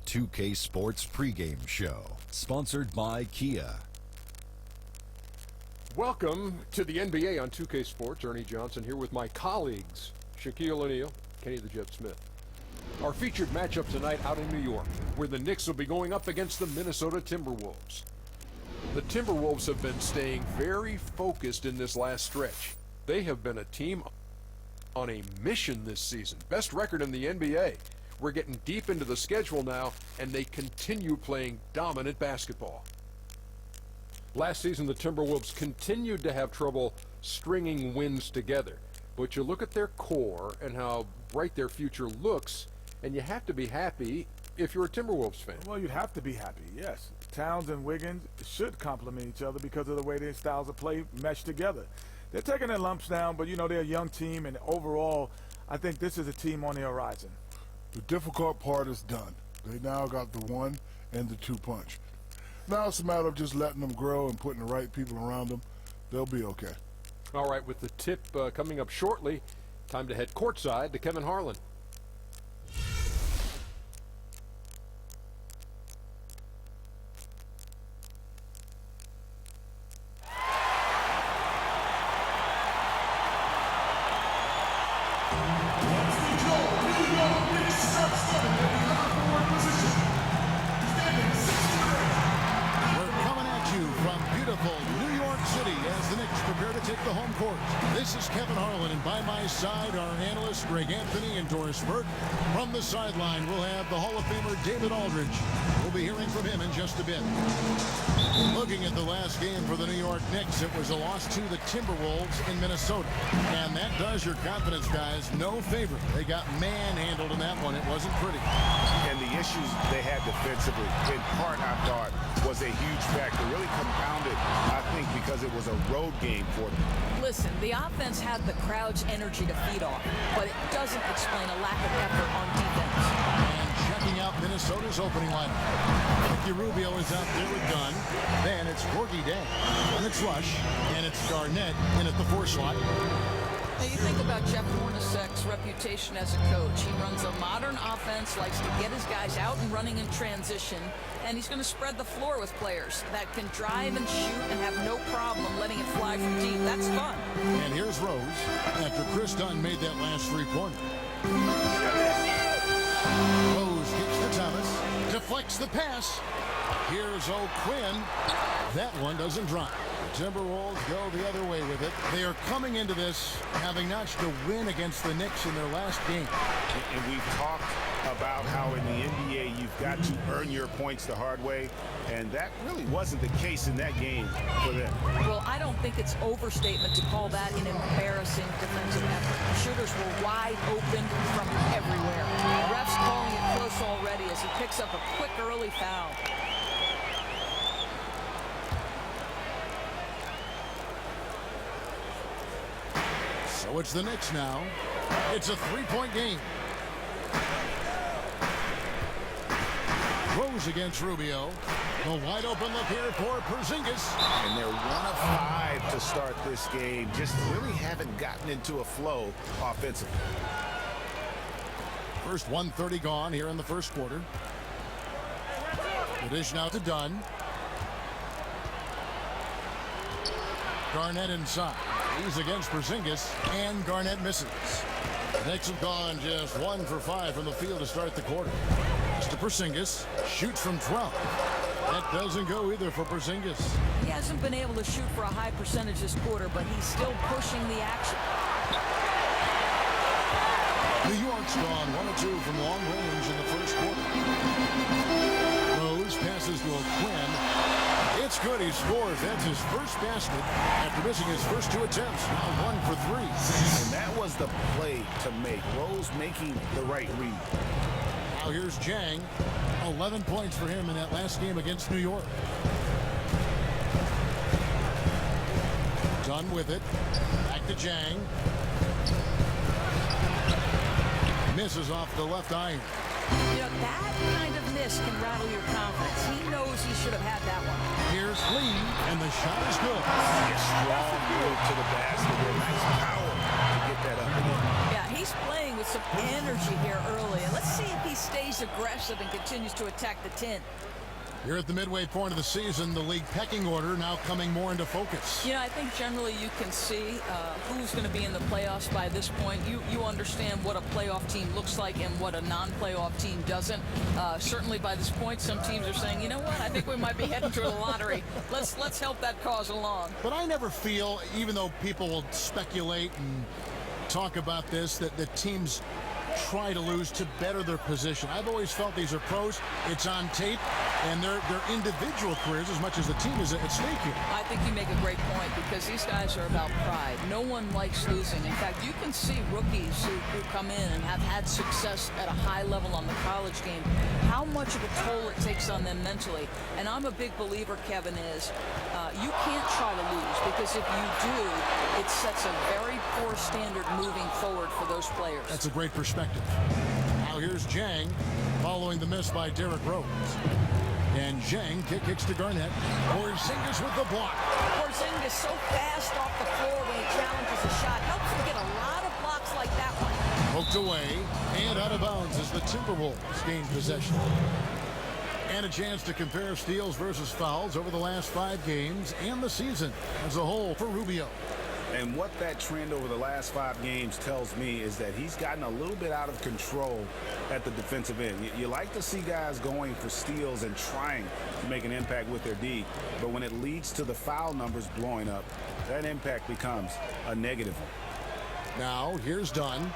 2K Sports pregame show, sponsored by Kia. Welcome to the NBA on 2K Sports. Ernie Johnson here with my colleagues, Shaquille O'Neal, Kenny the Jet Smith. Our featured matchup tonight out in New York, where the Knicks will be going up against the Minnesota Timberwolves. The Timberwolves have been staying very focused in this last stretch. They have been a team on a mission this season. Best record in the NBA. We're getting deep into the schedule now, and they continue playing dominant basketball. Last season, the Timberwolves continued to have trouble stringing wins together. But you look at their core and how bright their future looks, and you have to be happy if you're a Timberwolves fan. Well, you'd have to be happy, yes. Towns and Wiggins should complement each other because of the way their styles of play mesh together. They're taking their lumps down, but, you know, they're a young team, and overall, I think this is a team on the horizon. The difficult part is done. They now got the 1 and the 2 punch. Now it's a matter of just letting them grow and putting the right people around them. They'll be okay. All right, with the tip coming up shortly, time to head courtside to Kevin Harlan. This is Kevin Harlan, and by my side, our analyst, Greg Anthony and Doris Burke. From the sideline, we'll have the Hall of Famer David Aldridge. We'll be hearing from him in just a bit. Looking at the last game for the New York Knicks, it was a loss to the Timberwolves in Minnesota. And that does your confidence, guys, no favor. They got manhandled in that one. It wasn't pretty. And the issues they had defensively, in part, I thought, was a huge factor. Really compounded, I think, because it was a road game for them. Listen, the offense had the crowd's energy to feed off, but it doesn't explain a lack of effort on defense. And checking out Minnesota's opening lineup. Ricky Rubio is out there with Gunn. Then it's Gorgie Day. And it's Rush. And it's Garnett in at the 4 slot. Now you think about Jeff Hornacek's reputation as a coach. He runs a modern offense, likes to get his guys out and running in transition, and he's going to spread the floor with players that can drive and shoot and have no problem letting it fly from deep. That's fun. And here's Rose after Chris Dunn made that last 3-pointer. Rose kicks to Thomas, deflects the pass. Here's O'Quinn. That one doesn't drop. The Timberwolves go the other way with it. They are coming into this having notched a win against the Knicks in their last game. And we've talked about how in the NBA you've got to earn your points the hard way, and that really wasn't the case in that game for them. Well, I don't think it's overstatement to call that an embarrassing defensive effort. The shooters were wide open from everywhere. The ref's calling it close already as he picks up a quick early foul. So it's the Knicks now. It's a 3-point game. Rose against Rubio. A wide open look here for Porzingis. And they're 1 of 5 to start this game. Just really haven't gotten into a flow offensively. First 1:30 gone here in the first quarter. The dish now to Dunn. Garnett inside. He's against Porzingis, and Garnett misses. The Knicks have gone just 1 for 5 from the field to start the quarter. Mr. Porzingis shoots from 12. That doesn't go either for Porzingis. He hasn't been able to shoot for a high percentage this quarter, but he's still pushing the action. New York's gone 1 of 2 from long range in the first quarter. Rose passes to O'Quinn. It's good. He scores. That's his first basket after missing his first 2 attempts. Now 1 for 3. And that was the play to make. Rose making the right read. Now here's Jang. 11 points for him in that last game against New York. Done with it. Back to Jang. Misses off the left iron. You know, that kind of miss can rattle your confidence. He knows he should have had that one. Here's Lee, and the shot is good. A strong move to the basket with nice power to get that up and in. Yeah, he he's playing with some energy here early. And let's see if he stays aggressive and continues to attack the 10. Here at the midway point of the season, the league pecking order now coming more into focus. You know, I think generally you can see who's going to be in the playoffs by this point. You understand what a playoff team looks like and what a non-playoff team doesn't. Certainly by this point, some teams are saying, you know what, I think we might be heading to the lottery. Let's help that cause along. But I never feel, even though people will speculate and talk about this, that the teams try to lose to better their position. I've always felt these are pros. It's on tape, and their individual careers as much as the team is at stake here. I think you make a great point because these guys are about pride. No one likes losing. In fact, you can see rookies who come in and have had success at a high level on the college game, how much of a toll it takes on them mentally. And I'm a big believer, Kevin, is you can't try to lose because if you do, it sets a very poor standard moving forward for those players. That's a great perspective. Now here's Jang following the miss by Derrick Rose. And Jang kicks to Garnett. Porzingis with the block. Porzingis so fast off the floor when he challenges a shot. Helps him get a lot of blocks like that one. Poked away and out of bounds as the Timberwolves gain possession. And a chance to compare steals versus fouls over the last 5 games and the season as a whole for Rubio. And what that trend over the last 5 games tells me is that he's gotten a little bit out of control at the defensive end. You like to see guys going for steals and trying to make an impact with their D, but when it leads to the foul numbers blowing up, that impact becomes a negative one. Now here's Dunn.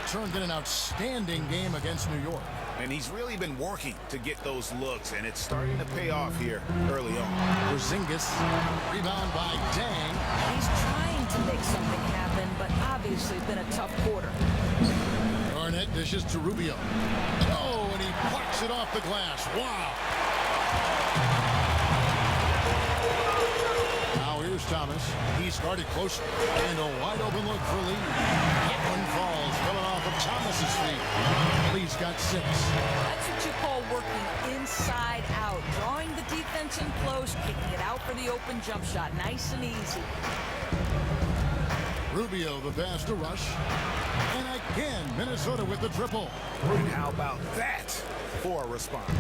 Turned in an outstanding game against New York. And he's really been working to get those looks, and it's starting to pay off here early on. Porzingis, rebound by Dang. He's trying to make something happen, but obviously it's been a tough quarter. Garnett dishes to Rubio. Oh, and he plucks it off the glass. Wow. Now here's Thomas. He started close and a wide open look for Lee. That one falls, coming off of Thomas's feet. Lee's got 6. That's what you call working inside out, drawing the defense in close, kicking it out for the open jump shot. Nice and easy. Rubio the pass to Rush. And again, Minnesota with the triple. And how about that for a response?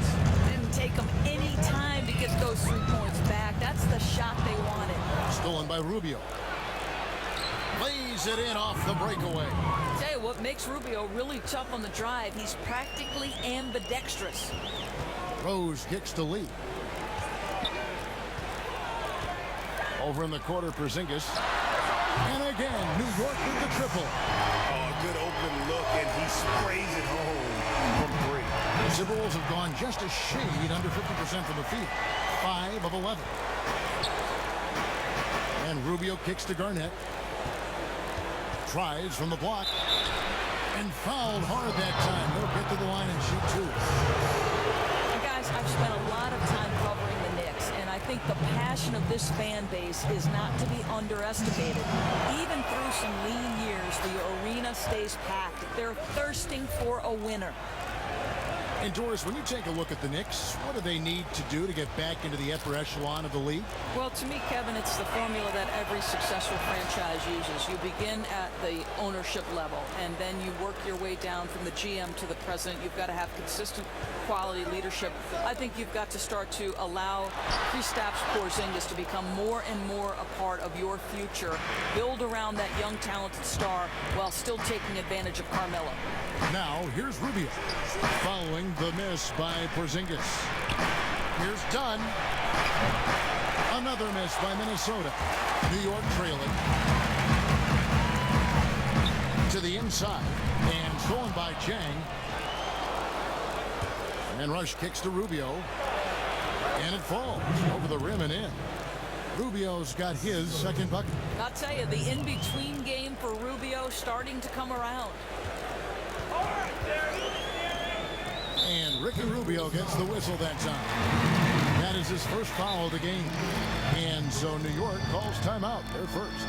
Didn't take them any time to get those 3 points back. That's the shot they wanted. Stolen by Rubio. Lays it in off the breakaway. Tell you what makes Rubio really tough on the drive. He's practically ambidextrous. Rose kicks to Lee. Over in the quarter, Porzingis. And again, New York with the triple. Oh, a good open look, and he sprays it home from 3. The Timberwolves have gone just a shade under 50% from the field. 5 of 11. And Rubio kicks to Garnett. Tries from the block. And fouled hard that time. He'll get to the line and shoot 2. Guys, I've spent a lot of time covering the Knicks, and I think the passion of this fan base is not to be underestimated. Even through some lean years, the arena stays packed. They're thirsting for a winner. And Doris, when you take a look at the Knicks, what do they need to do to get back into the upper echelon of the league? Well, to me, Kevin, it's the formula that every successful franchise uses. You begin at the ownership level, and then you work your way down from the GM to the president. You've got to have consistent quality leadership. I think you've got to start to allow Kristaps Porzingis to become more and more a part of your future. Build around that young, talented star while still taking advantage of Carmelo. Now, here's Rubio, following the miss by Porzingis. Here's Dunn. Another miss by Minnesota. New York trailing. To the inside. And stolen by Chang. And Rush kicks to Rubio. And it falls over the rim and in. Rubio's got his second bucket. I'll tell you, the in-between game for Rubio starting to come around. And Ricky Rubio gets the whistle that time. That is his first foul of the game. And so New York calls timeout. They're first.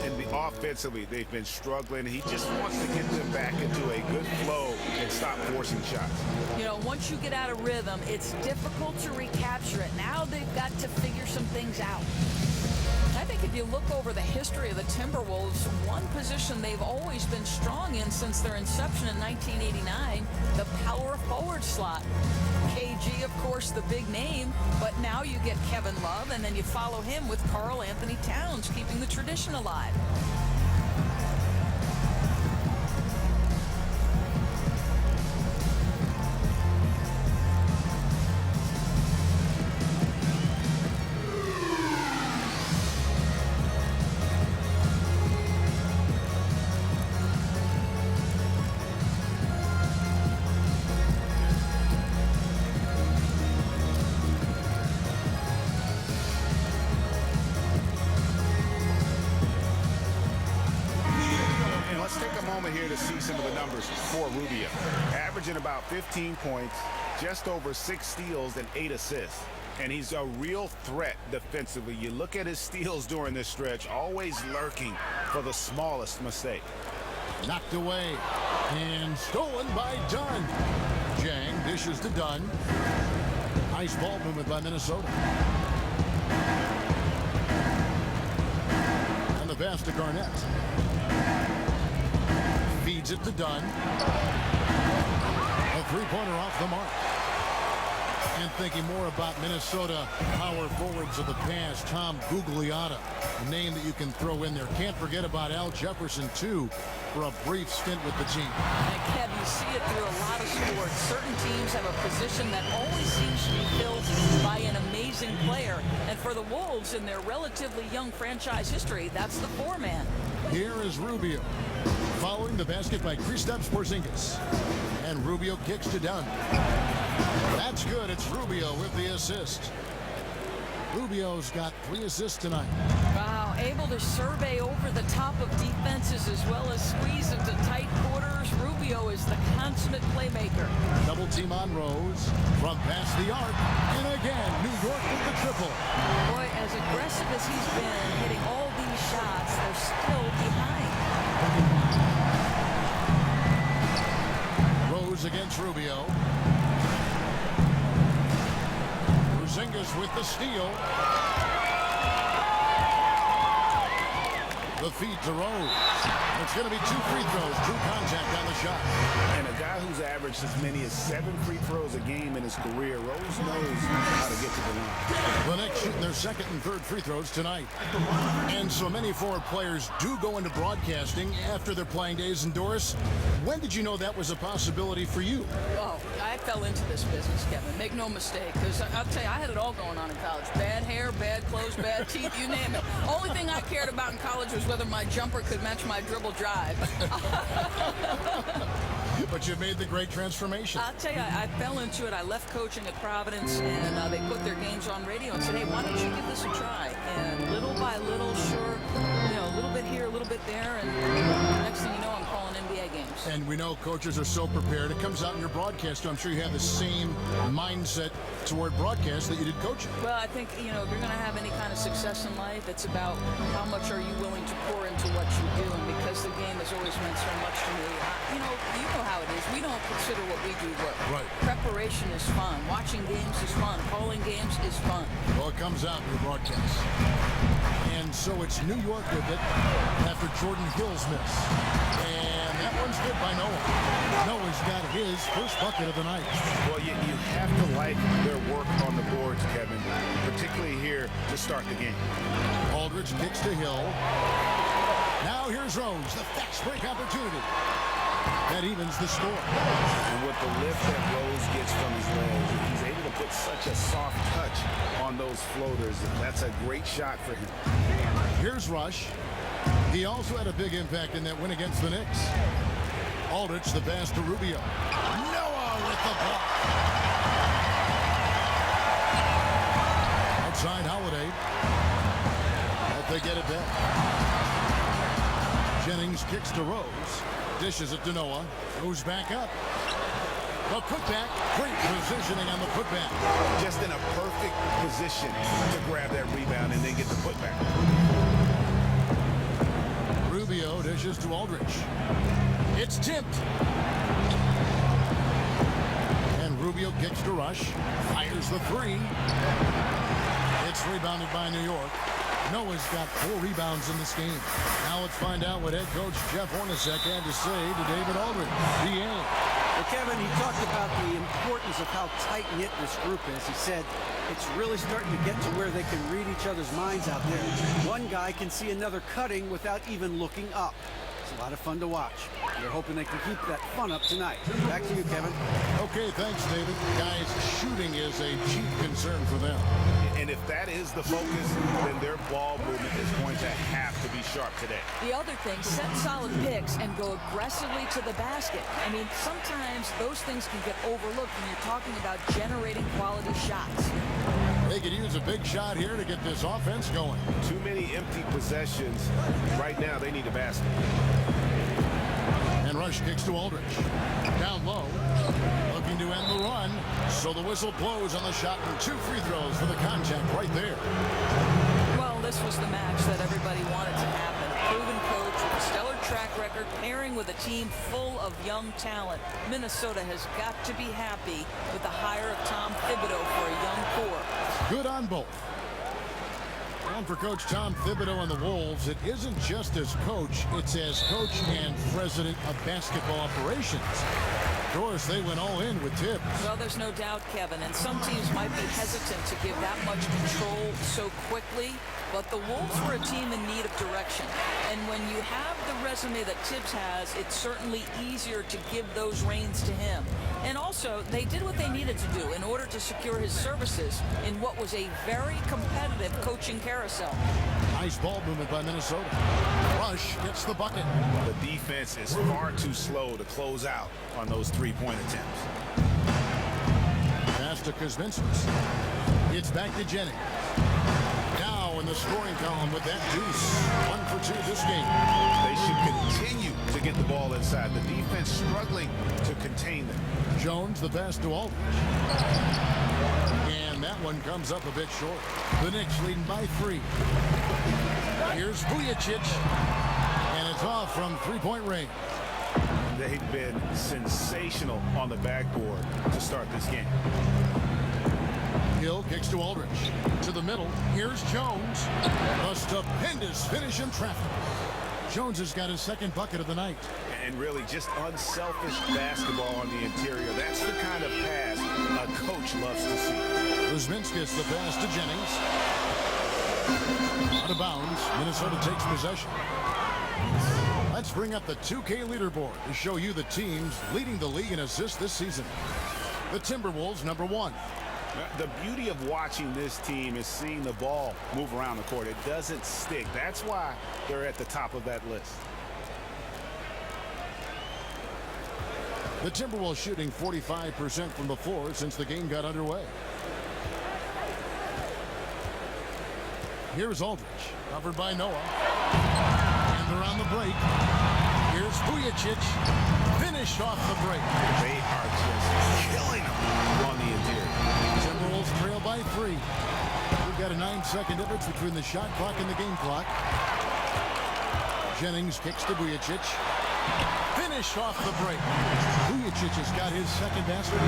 And offensively, they've been struggling. He just wants to get them back into a good flow and stop forcing shots. You know, once you get out of rhythm, it's difficult to recapture it. Now they've got to figure some things out. think if you look over the history of the Timberwolves, one position they've always been strong in since their inception in 1989, the power forward slot. KG, of course, the big name, but now you get Kevin Love, and then you follow him with Karl Anthony Towns, keeping the tradition alive. Here to see some of the numbers for Rubio. Averaging about 15 points, just over 6 steals and 8 assists. And he's a real threat defensively. You look at his steals during this stretch, always lurking for the smallest mistake. Knocked away and stolen by Dunn. Jang dishes to Dunn. Nice ball movement by Minnesota. And the pass to Garnett. Feeds it to Dunn. A three-pointer off the mark. And thinking more about Minnesota power forwards of the past, Tom Gugliotta, a name that you can throw in there. Can't forget about Al Jefferson, too, for a brief stint with the team. And Kev, you see it through a lot of sports. Certain teams have a position that always seems to be filled by an amazing player. And for the Wolves, in their relatively young franchise history, that's the four-man. Here is Rubio. Following the basket by Kristaps Porzingis. And Rubio kicks to Dunn. That's good. It's Rubio with the assist. Rubio's got 3 assists tonight. Wow, able to survey over the top of defenses as well as squeeze into tight quarters. Rubio is the consummate playmaker. Double team on Rose. From past the arc. And again, New York with the triple. Boy, as aggressive as he's been, hitting all these shots, they're still behind. Rose against Rubio. Porzingis with the steal. The feed to Rose. It's going to be 2 free throws. True contact on the shot. And a guy who's averaged as many as 7 free throws a game in his career, Rose knows how to get to the line. The Knicks shooting their second and third free throws tonight. And so many forward players do go into broadcasting after their playing days in Doris. When did you know that was a possibility for you? Oh, I fell into this business, Kevin. Make no mistake, because I'll tell you, I had it all going on in college. Bad hair, bad clothes, bad teeth, you name it. Only thing I cared about in college was whether my jumper could match my dribble drive. But you made the great transformation. I'll tell you, I fell into it. I left coaching at Providence, and they put their games on radio and said, hey, why don't you give this a try? And little by little, sure, a little bit here, a little bit there, and next thing you know, I'm calling NBA games. And we know coaches are so prepared. It comes out in your broadcast, so I'm sure you have the same mindset toward broadcast that you did coaching. Well, I think, if you're going to have any kind of success in life, it's about how much are you willing to pour into what you do. And because the game has always meant so much to me, you know how it is. We don't consider what we do work. Right. Preparation is fun. Watching games is fun. Calling games is fun. Well, it comes out in your broadcast. And so it's New York with it after Jordan Hill's miss. And that one's good by Noah. Noah's got his first bucket of the night. Well, you have to like their work on the boards, Kevin, particularly here to start the game. Aldridge kicks to Hill. Now here's Rose, the fast break opportunity. That evens the score. And with the lift that Rose gets from his legs, he's able to put such a soft touch on those floaters. That's a great shot for him. Here's Rush. He also had a big impact in that win against the Knicks. Aldridge, the pass to Rubio. Noah with the block. Outside Holiday. Hope they get it back. Jennings kicks to Rose. Dishes it to Noah. Goes back up. The putback. Great positioning on the putback. Just in a perfect position to grab that rebound and then get the putback. Rubio dishes to Aldridge. It's tipped. And Rubio kicks to Rush. Fires the 3. It's rebounded by New York. Noah's got 4 rebounds in this game. Now let's find out what head coach Jeff Hornacek had to say to David Aldridge. DA. Well, Kevin, he talked about the importance of how tight-knit this group is. He said it's really starting to get to where they can read each other's minds out there. One guy can see another cutting without even looking up. It's a lot of fun to watch. They're hoping they can keep that fun up tonight. Back to you, Kevin. Okay, thanks, David. Guys, shooting is a chief concern for them. And if that is the focus, then their ball movement is going to have to be sharp today. The other thing, set solid picks and go aggressively to the basket. I mean, sometimes those things can get overlooked when you're talking about generating quality shots. They could use a big shot here to get this offense going. Too many empty possessions. Right now, they need a basket. And Rush kicks to Aldridge. Down low. Looking to end the run. So the whistle blows on the shot and 2 free throws for the contact right there. Well, this was the match that everybody wanted to happen. A proven coach with a stellar track record pairing with a team full of young talent. Minnesota has got to be happy with the hire of Tom Thibodeau for a young core. Good on both. And for Coach Tom Thibodeau and the Wolves, it isn't just as coach, it's as coach and president of basketball operations. Of course, they went all in with Tibbs. Well, there's no doubt, Kevin, and some teams might be hesitant to give that much control so quickly, but the Wolves were a team in need of direction. And when you have the resume that Tibbs has, it's certainly easier to give those reins to him. And also, they did what they needed to do in order to secure his services in what was a very competitive coaching carousel. Nice ball movement by Minnesota. Rush gets the bucket. The defense is far too slow to close out on those 3-point attempts. Pass to Kuzminskis. It's back to Jennings. Now in the scoring column with that deuce. 1 for 2 this game. They should continue to get the ball inside. The defense struggling to contain them. Jones, the pass to Aldridge. And that one comes up a bit short. The Knicks leading by 3. Here's Vujicic. And it's off from 3-point range. They've been sensational on the backboard to start this game. Hill kicks to Aldridge. To the middle. Here's Jones. A stupendous finish in traffic. Jones has got his 2nd bucket of the night. And really just unselfish basketball on the interior. That's the kind of pass a coach loves to see. Kuzminskis the pass to Jennings. Out of bounds. Minnesota takes possession. Let's bring up the 2K leaderboard to show you the teams leading the league in assists this season. The Timberwolves, number 1. The beauty of watching this team is seeing the ball move around the court. It doesn't stick. That's why they're at the top of that list. The Timberwolves shooting 45% from the floor since the game got underway. Here's Aldridge, covered by Noah. And they're on the break. Here's Vujicic, finished off the break. They are just killing them on the interior. Timberwolves trail by 3. We've got a 9-second difference between the shot clock and the game clock. Jennings kicks to Vujicic. Finished off the break. Vujicic has got his 2nd basket.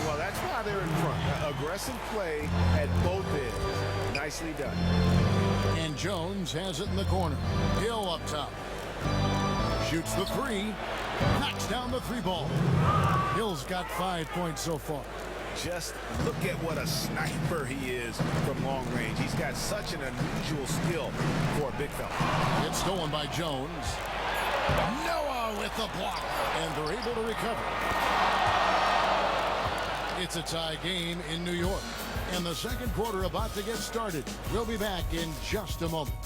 Well, that's why they're in front. Aggressive play at both ends. Nicely done. And Jones has it in the corner. Hill up top. Shoots the 3. Knocks down the 3 ball. Hill's got 5 points so far. Just look at what a sniper he is from long range. He's got such an unusual skill for a big fella. It's stolen by Jones. Noah with the block. And they're able to recover. It's a tie game in New York. And the 2nd quarter about to get started. We'll be back in just a moment.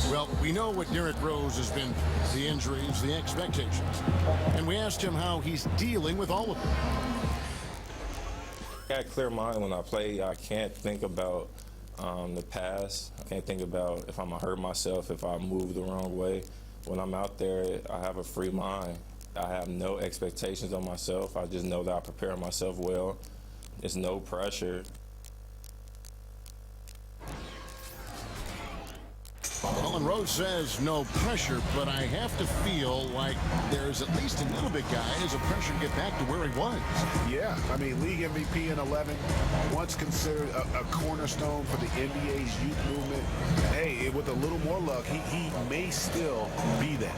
Well, we know what Derrick Rose has been, the injuries, the expectations. And we asked him how he's dealing with all of them. I got a clear mind when I play. I can't think about the past. I can't think about if I'm going to hurt myself, if I move the wrong way. When I'm out there, I have a free mind. I have no expectations on myself. I just know that I prepare myself well. There's no pressure. Well, and Rose says no pressure, but I have to feel like there's at least a little bit, guys, of pressure to get back to where he was. Yeah, I mean, league MVP in 11, once considered a cornerstone for the NBA's youth movement. Hey, with a little more luck, he may still be that.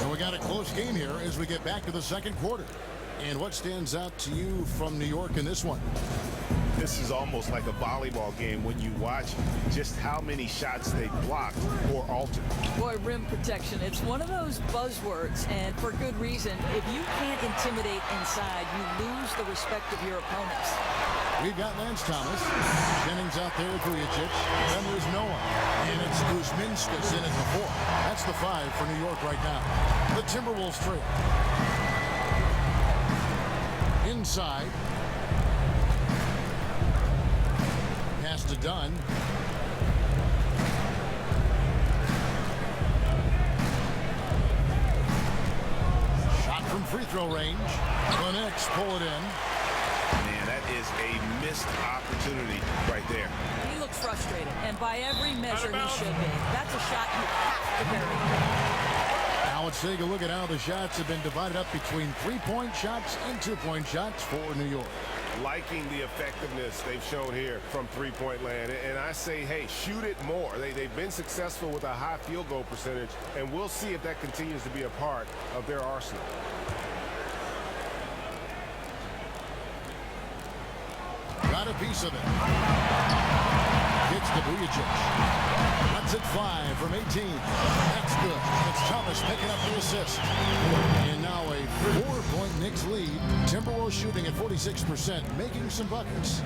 And we got a close game here as we get back to the second quarter. And what stands out to you from New York in this one? This is almost like a volleyball game when you watch just how many shots they blocked or altered. Boy, rim protection, it's one of those buzzwords, and for good reason. If you can't intimidate inside, you lose the respect of your opponents. We've got Lance Thomas, Jennings out there with Vujicic, then there's no one. And it's Kuzminskas in at the 4. That's the 5 for New York right now. The Timberwolves trail. Inside. Pass to Dunn. Shot from free throw range. The Knicks pull it in. Man, that is a missed opportunity right there. He looks frustrated, and by every measure he should be. That's a shot you have to bury. Now let's take a look at how the shots have been divided up between 3-point shots and 2-point shots for New York. Liking the effectiveness they've shown here from three-point land. And I say, hey, shoot it more. They've been successful with a high field goal percentage, and we'll see if that continues to be a part of their arsenal. Got a piece of it. Gets to Vujicic. Lets it fly from 18. That's good. It's Thomas picking up the assist. And now a 4-point Knicks lead. Timberwolves shooting at 46%, making some buckets.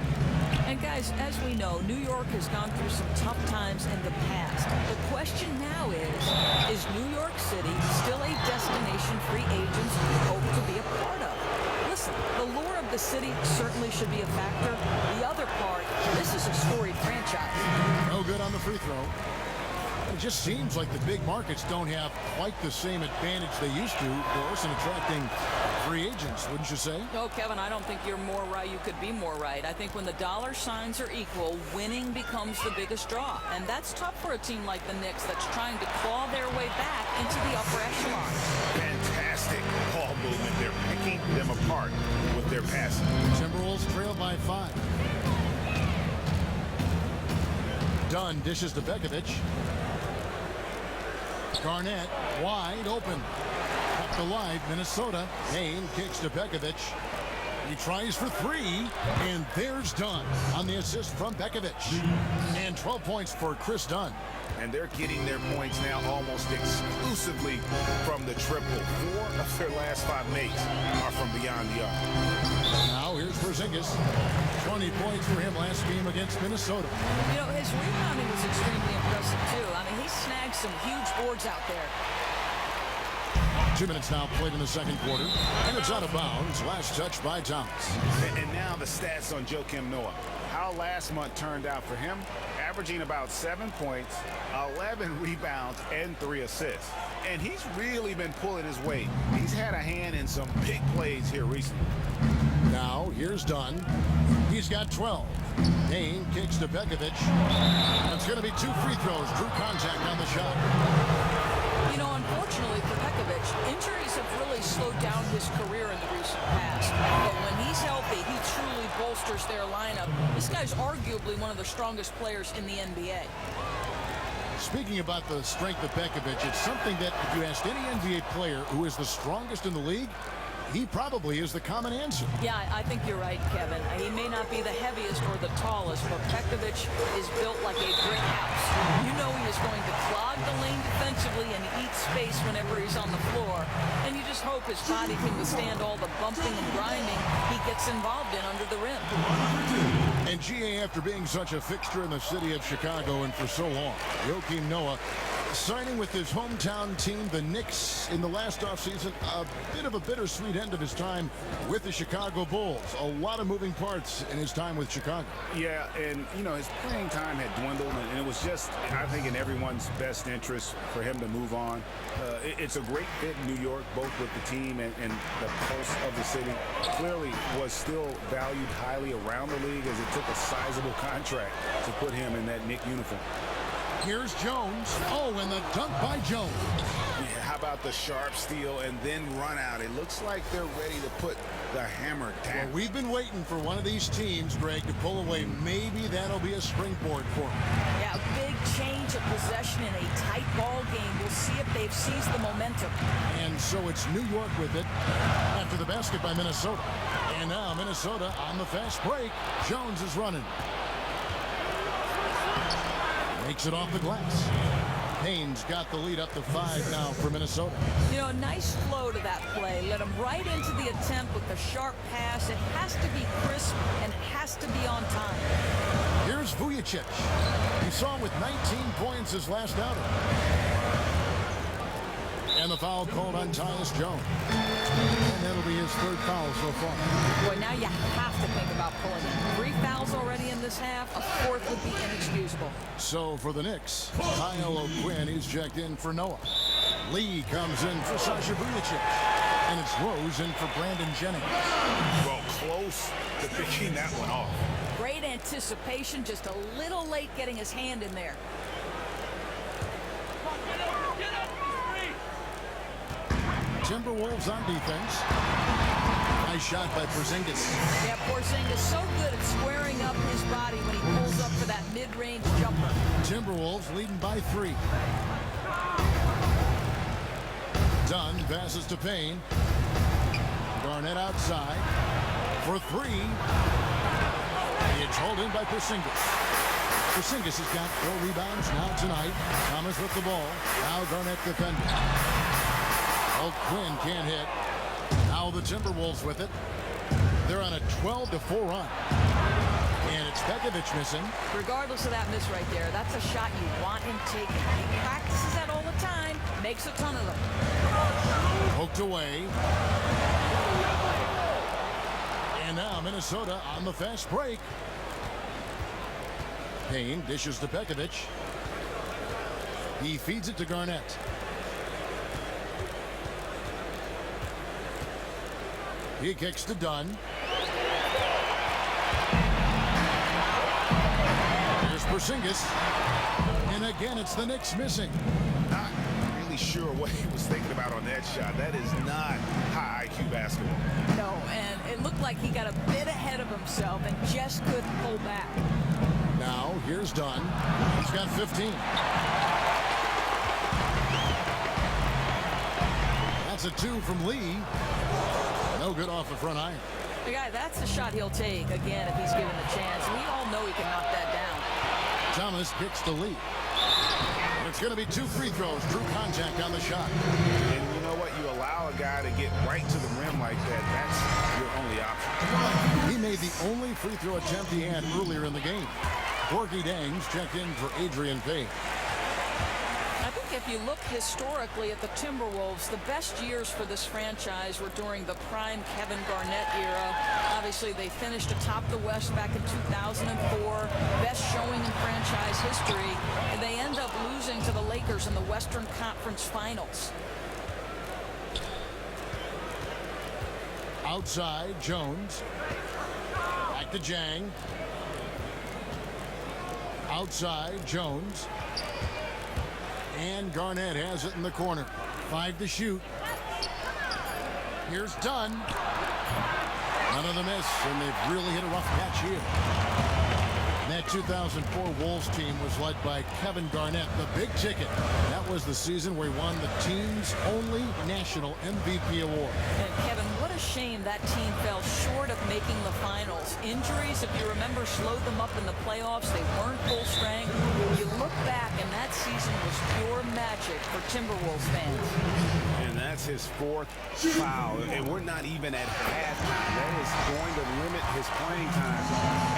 And guys, as we know, New York has gone through some tough times in the past. The question now is New York City still a destination free agents hope to be a part of? Listen, the lure of the city certainly should be a factor. The other part, this is a storied franchise. No good on the free throw. It just seems like the big markets don't have quite the same advantage they used to, Boris, in attracting free agents, wouldn't you say? No, Kevin, I don't think you're more right. You could be more right. I think when the dollar signs are equal, winning becomes the biggest draw. And that's tough for a team like the Knicks that's trying to claw their way back into the upper echelon. Fantastic ball movement. They're picking them apart with their passing. Timberwolves trail by 5. Dunn dishes to Begovic. Garnett wide open. Up the line, Minnesota. Kane kicks to Begovic. He tries for 3, and there's Dunn on the assist from Begovic. And 12 points for Chris Dunn. And they're getting their points now almost exclusively from the triple. 4 of their last 5 makes are from beyond the arc. Now here's Porzingis. 20 points for him last game against Minnesota. You know, his rebounding was extremely impressive, too. I mean, he snagged some huge boards out there. 2 minutes now played in the second quarter, and it's out of bounds. Last touch by Thomas. And now the stats on Joakim Noah. How last month turned out for him, averaging about 7 points, 11 rebounds, and 3 assists. And he's really been pulling his weight. He's had a hand in some big plays here recently. Now here's Dunn. He's got 12. Kane kicks to Begovic. It's going to be 2 free throws. Drew contact on the shot. You know, unfortunately for Begovic, injuries have really slowed down his career in the recent past. But when he's healthy, he truly bolsters their lineup. This guy's arguably one of the strongest players in the NBA. Speaking about the strength of Begovic, it's something that if you asked any NBA player who is the strongest in the league, he probably is the common answer. Yeah, I think you're right, Kevin. He may not be the heaviest or the tallest, but Begovic is built like a brick house. You know he is going to clog the lane defensively and eat space whenever he's on the floor. And you just hope his body can withstand all the bumping and grinding he gets involved in under the rim. And GA, after being such a fixture in the city of Chicago and for so long, Joakim Noah Signing with his hometown team, the Knicks, in the last offseason, a bit of a bittersweet end of his time with the Chicago Bulls. A lot of moving parts in his time with Chicago. Yeah, and, you know, his playing time had dwindled, and it was just, I think, in everyone's best interest for him to move on. It's a great fit in New York, both with the team and the pulse of the city. Clearly was still valued highly around the league as it took a sizable contract to put him in that Knick uniform. Here's Jones. Oh, and the dunk by Jones. Yeah, how about the sharp steal and then run out? It looks like they're ready to put the hammer down. Well, we've been waiting for one of these teams, Greg, to pull away. Maybe that'll be a springboard for them. Yeah, a big change of possession in a tight ball game. We'll see if they've seized the momentum. And so it's New York with it after the basket by Minnesota. And now Minnesota on the fast break. Jones is running. Makes it off the glass. Payne's got the lead up to 5 now for Minnesota. You know, a nice flow to that play. Led him right into the attempt with the sharp pass. It has to be crisp and has to be on time. Here's Vujacic. You saw him with 19 points his last outing. And the foul called on Tyus Jones. And that'll be his third foul so far. Boy, now you have to think about pulling in. 3 fouls already in this half. A 4th would be inexcusable. So for the Knicks, Kyle O'Quinn is checked in for Noah. Lee comes in for Sasha Vujacic. And it's Rose in for Brandon Jennings. Well, close to picking that one off. Great anticipation, just a little late getting his hand in there. Timberwolves on defense. Nice shot by Porzingis. Yeah, Porzingis so good at squaring up his body when he pulls up for that mid-range jumper. Timberwolves leading by 3. Dunn passes to Payne. Garnett outside for 3. It's hauled in by Porzingis. Porzingis has got 4 rebounds now tonight. Thomas with the ball. Now Garnett defending. Quinn can't hit. Now the Timberwolves with it. They're on a 12-4 run. And it's Begovic missing. Regardless of that miss right there, that's a shot you want him taking. He practices that all the time, makes a ton of them. Poked away. And now Minnesota on the fast break. Payne dishes to Begovic. He feeds it to Garnett. He kicks to Dunn. Here's Porzingis. And again, it's the Knicks missing. Not really sure what he was thinking about on that shot. That is not high IQ basketball. No, and it looked like he got a bit ahead of himself and just couldn't pull back. Now, here's Dunn. He's got 15. That's a 2 from Lee. No good off the front iron. The guy, that's the shot he'll take again if he's given the chance. We all know he can knock that down. Thomas kicks to Lee. And it's going to be 2 free throws. True contact on the shot. And you know what? You allow a guy to get right to the rim like that. That's your only option. He made the only free throw attempt he had earlier in the game. Gorgie Dangs checked in for Adrian Payne. I think if you look historically at the Timberwolves, the best years for this franchise were during the prime Kevin Garnett era. Obviously, they finished atop the West back in 2004. Best showing in franchise history. And they end up losing to the Lakers in the Western Conference Finals. Outside, Jones. Back to Jang. Outside, Jones. And Garnett has it in the corner. 5 to shoot. Here's Dunn. None of the miss, and they've really hit a rough patch here. That 2004 Wolves team was led by Kevin Garnett, the big ticket. That was the season where he won the team's only national MVP award. And Kevin, what a shame that team fell short of making the finals. Injuries, if you remember, slowed them up in the playoffs. They weren't full strength. You look back, and that season was pure magic for Timberwolves fans. And that's his 4th foul. And we're not even at halftime. That is going to limit his playing time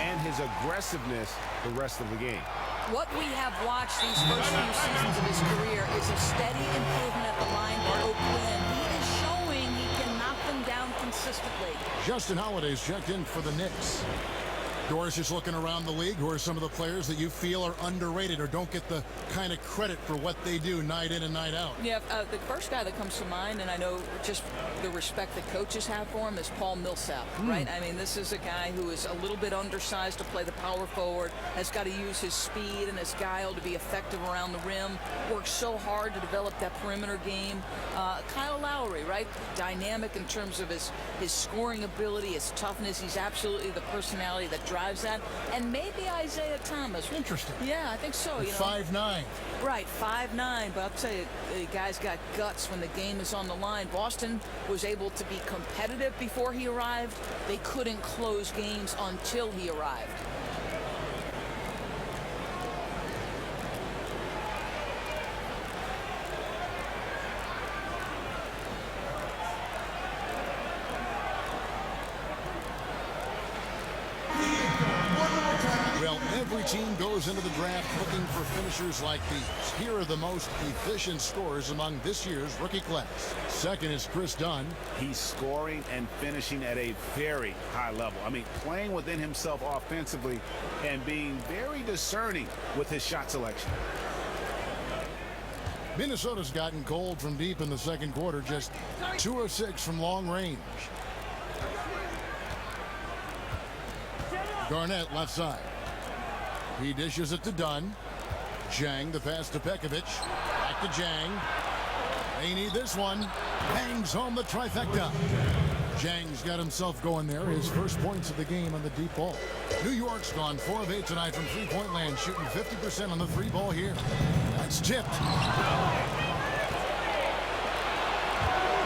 and his aggressiveness the rest of the game. What we have watched these first few seasons of his career is a steady improvement at the line for O'Quinn. He is showing he can knock them down consistently. Justin Holiday's checked in for the Knicks. Doris is looking around the league. Who are some of the players that you feel are underrated or don't get the kind of credit for what they do night in and night out? Yeah, the first guy that comes to mind, and I know just the respect that coaches have for him, is Paul Millsap, right? I mean, this is a guy who is a little bit undersized to play the power forward, has got to use his speed and his guile to be effective around the rim, works so hard to develop that perimeter game. Kyle Lowry, right? Dynamic in terms of his scoring ability, his toughness. He's absolutely the personality that drives that. And maybe Isaiah Thomas. Interesting. Yeah, I think so. You know, 5'9". Right, 5'9", but I'll tell you, the guy's got guts when the game is on the line. Boston was able to be competitive before he arrived. They couldn't close games until he arrived. Well, every team goes into the draft looking for finishers like these. Here are the most efficient scorers among this year's rookie class. Second is Chris Dunn. He's scoring and finishing at a very high level. I mean, playing within himself offensively and being very discerning with his shot selection. Minnesota's gotten cold from deep in the second quarter, just 2 of 6 from long range. Garnett left side. He dishes it to Dunn. Jang, the pass to Pekovic. Back to Jang. They need this one. Bangs home the trifecta. Jang's got himself going there. His first points of the game on the deep ball. New York's gone 4 of 8 tonight from three-point land, shooting 50% on the three ball here. That's tipped.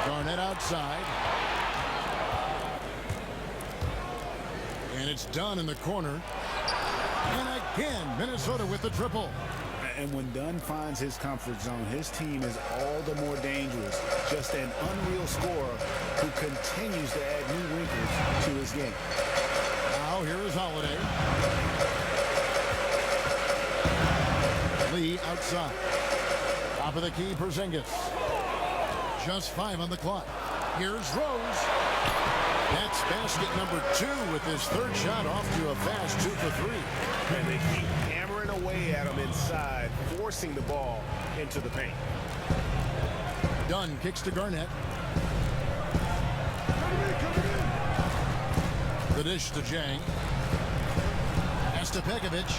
Garnett outside. And it's Dunn in the corner. And again, Minnesota with the triple. And when Dunn finds his comfort zone, his team is all the more dangerous. Just an unreal scorer who continues to add new wrinkles to his game. Now here is Holiday. Lee outside. Top of the key, Porzingis. Just 5 on the clock. Here's Rose. That's basket number 2 with his third shot off to a fast 2 for 3. And they keep hammering away at him inside, forcing the ball into the paint. Dunn kicks to Garnett. The dish to Jang. Pass to Pekovic.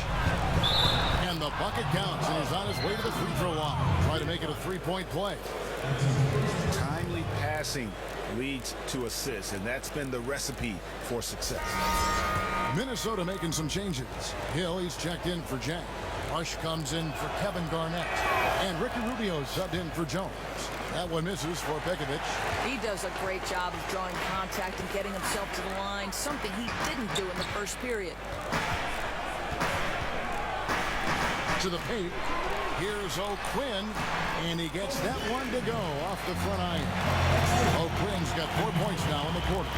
And the bucket counts, and he's on his way to the free throw line. Try to make it a 3-point play. Timely passing leads to assists, and that's been the recipe for success. Minnesota making some changes. Hill, he's checked in for Jang. Rush comes in for Kevin Garnett. And Ricky Rubio subbed in for Jones. That one misses for Pekovic. He does a great job of drawing contact and getting himself to the line, something he didn't do in the first period. To the paint. Here's O'Quinn, and he gets that one to go off the front iron. O'Quinn's got 4 points now in the quarter.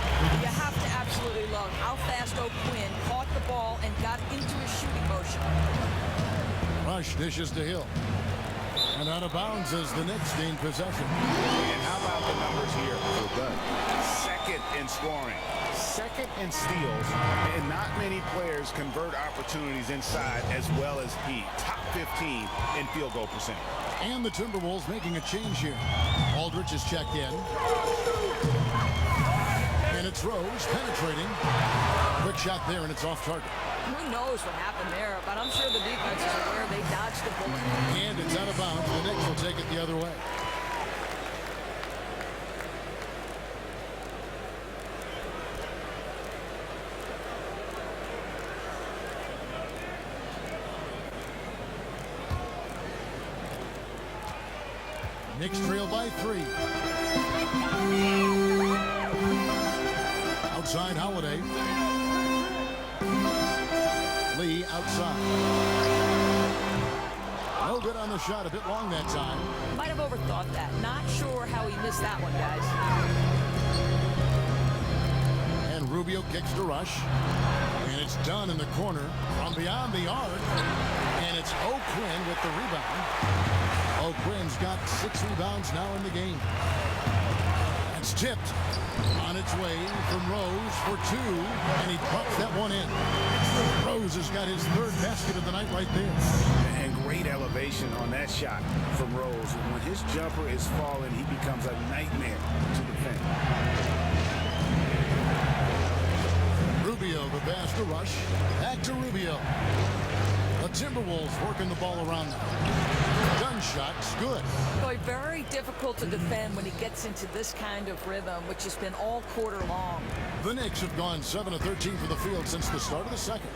You have to absolutely love how fast O'Quinn caught the ball and got into his shooting motion. Rush dishes to Hill. And out of bounds as the Knicks gain possession. And how about the numbers here for Dunn? Second in scoring, second in steals, and not many players convert opportunities inside as well as he. Top 15 in field goal percentage. And the Timberwolves making a change here. Aldridge is checked in. And it's Rose penetrating. Quick shot there, and it's off target. Who knows what happened there, but I'm sure the defense is aware they dodged the bullet. And it's out of bounds. The Knicks will take it the other way. Knicks trail by 3. Outside Holiday. Lee outside. No good on the shot. A bit long that time. Might have overthought that. Not sure how he missed that one, guys. And Rubio kicks to Rush. And It's done in the corner from beyond the arc. And it's O'Quinn with the rebound. O'Quinn's got 6 rebounds now in the game. It's tipped. On its way from Rose for 2. And he pops that one in. Rose has got his 3rd basket of the night right there. And great elevation on that shot from Rose. When his jumper is falling, he becomes a nightmare to defend. Rubio, the pass to Rush. Back to Rubio. The Timberwolves working the ball around now. Gun shot's good. Boy, very difficult to defend when he gets into this kind of rhythm, which has been all quarter long. The Knicks have gone 7 of 13 for the field since the start of the second.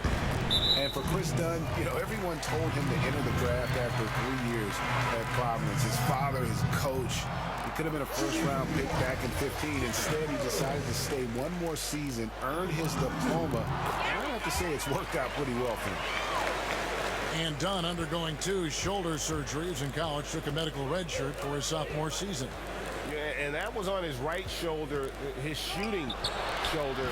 And for Chris Dunn, you know, everyone told him to enter the draft after 3 years at Providence. His father, his coach. He could have been a first-round pick back in 15. Instead, he decided to stay one more season, earn his diploma. I have to say it's worked out pretty well for him. And Dunn, undergoing 2 shoulder surgeries in college, took a medical red shirt for his sophomore season. Yeah, and that was on his right shoulder, his shooting shoulder.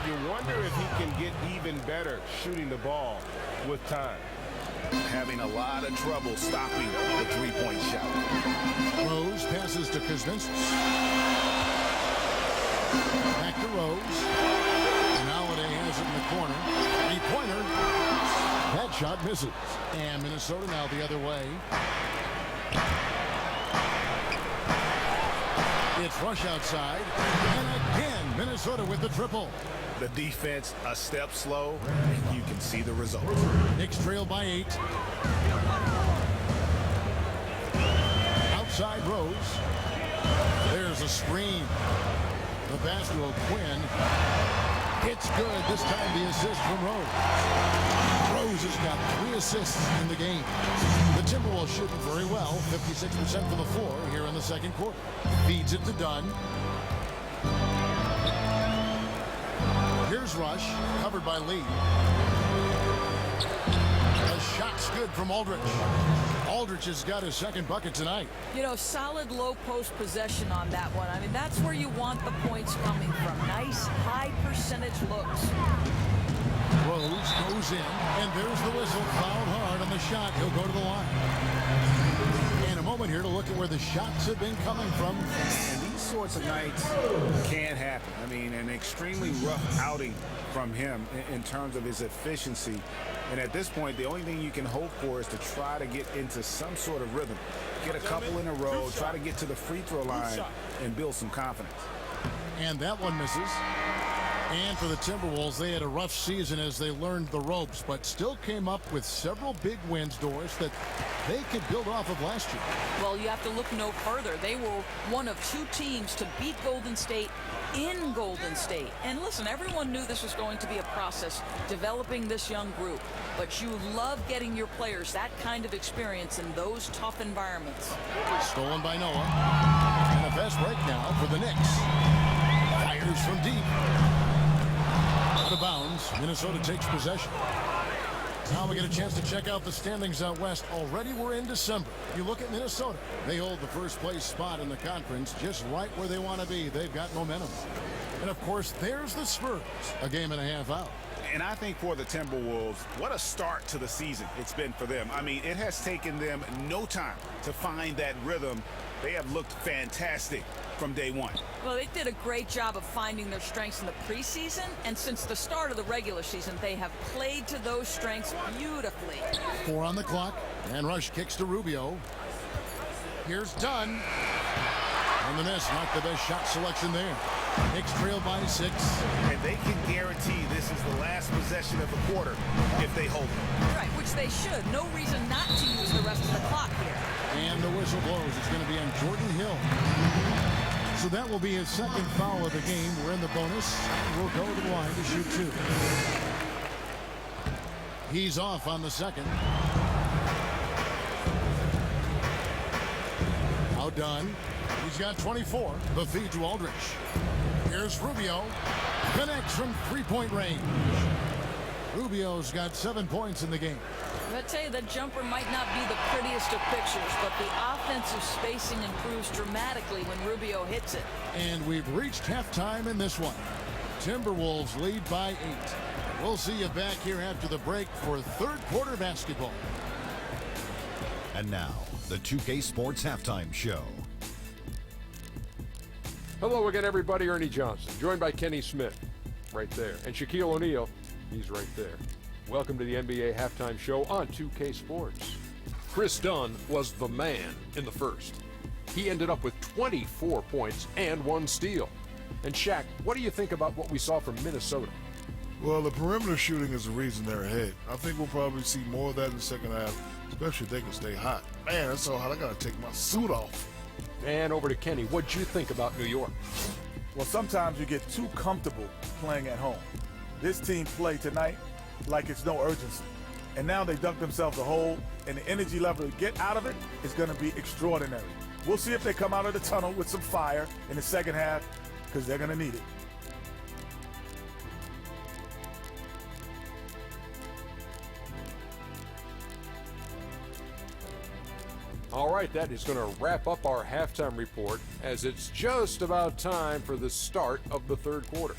You wonder if he can get even better shooting the ball with time. Having a lot of trouble stopping the three-point shot. Rose passes to Kuzminski. Back to Rose. And Holiday has it in the corner. 3-pointer. That shot misses. And Minnesota now the other way. It's Rush outside. And again, Minnesota with the triple. The defense a step slow, and you can see the result. Knicks trail by 8. Outside Rose. There's a screen. The pass to O'Quinn. It's good. This time the assist from Rose. Rose has got 3 assists in the game. The Timberwolves shooting very well. 56% from the floor here in the second quarter. Feeds it to Dunn. Here's Rush, covered by Lee. The shot's good from Aldridge. Aldridge has got his 2nd bucket tonight. You know, solid low post possession on that one. I mean, that's where you want the points coming from. Nice high percentage looks. Rose goes in, and there's the whistle. Fouled hard on the shot. He'll go to the line. And a moment here to look at where the shots have been coming from. And these sorts of nights can happen. I mean, an extremely rough outing from him in terms of his efficiency. And at this point, the only thing you can hope for is to try to get into some sort of rhythm. Get a couple in a row, try to get to the free throw line, and build some confidence. And that one misses. And for the Timberwolves, they had a rough season as they learned the ropes, but still came up with several big wins, Doris, that they could build off of last year. Well, you have to look no further. They were one of 2 teams to beat Golden State in Golden State. And listen, everyone knew this was going to be a process, developing this young group. But you love getting your players that kind of experience in those tough environments. Stolen by Noah. And a fast break now for the Knicks. Fires from deep. Out of bounds. Minnesota takes possession. Now we get a chance to check out the standings out west. Already we're in December. You look at Minnesota. They hold the 1st place spot in the conference, just right where they want to be. They've got momentum. And of course, there's the Spurs, a game and a half out. And I think for the Timberwolves, what a start to the season it's been for them. I mean, it has taken them no time to find that rhythm. They have looked fantastic from day one. Well, they did a great job of finding their strengths in the preseason, and since the start of the regular season, they have played to those strengths beautifully. 4 on the clock, and Rush kicks to Rubio. Here's Dunn. And the Nets not the best shot selection there. Knicks trail by 6. And they can guarantee this is the last possession of the quarter if they hold it. Right, which they should. No reason not to use the rest of the clock here. And the whistle blows. It's going to be on Jordan Hill. So that will be his 2nd foul of the game. We're in the bonus. We'll go to the line to shoot 2. He's off on the 2nd. Now Dunn. He's got 24. The feed to Aldridge. Here's Rubio. Connects from 3-point range. Rubio's got 7 points in the game. I tell you, that jumper might not be the prettiest of pictures, but the offensive spacing improves dramatically when Rubio hits it. And we've reached halftime in this one. Timberwolves lead by 8. We'll see you back here after the break for third quarter basketball. And now, the 2K Sports Halftime Show. Hello again, everybody. Ernie Johnson, joined by Kenny Smith, right there. And Shaquille O'Neal, he's right there. Welcome to the NBA Halftime Show on 2K Sports. Chris Dunn was the man in the first. He ended up with 24 points and 1 steal. And Shaq, what do you think about what we saw from Minnesota? Well, the perimeter shooting is the reason they're ahead. I think we'll probably see more of that in the second half, especially if they can stay hot. Man, that's so hot. I got to take my suit off. And over to Kenny. What'd you think about New York? Well, sometimes you get too comfortable playing at home. This team played tonight like it's no urgency. And now they dug themselves a hole, and the energy level to get out of it is going to be extraordinary. We'll see if they come out of the tunnel with some fire in the second half, because they're going to need it. All right, that is going to wrap up our halftime report, as it's just about time for the start of the third quarter.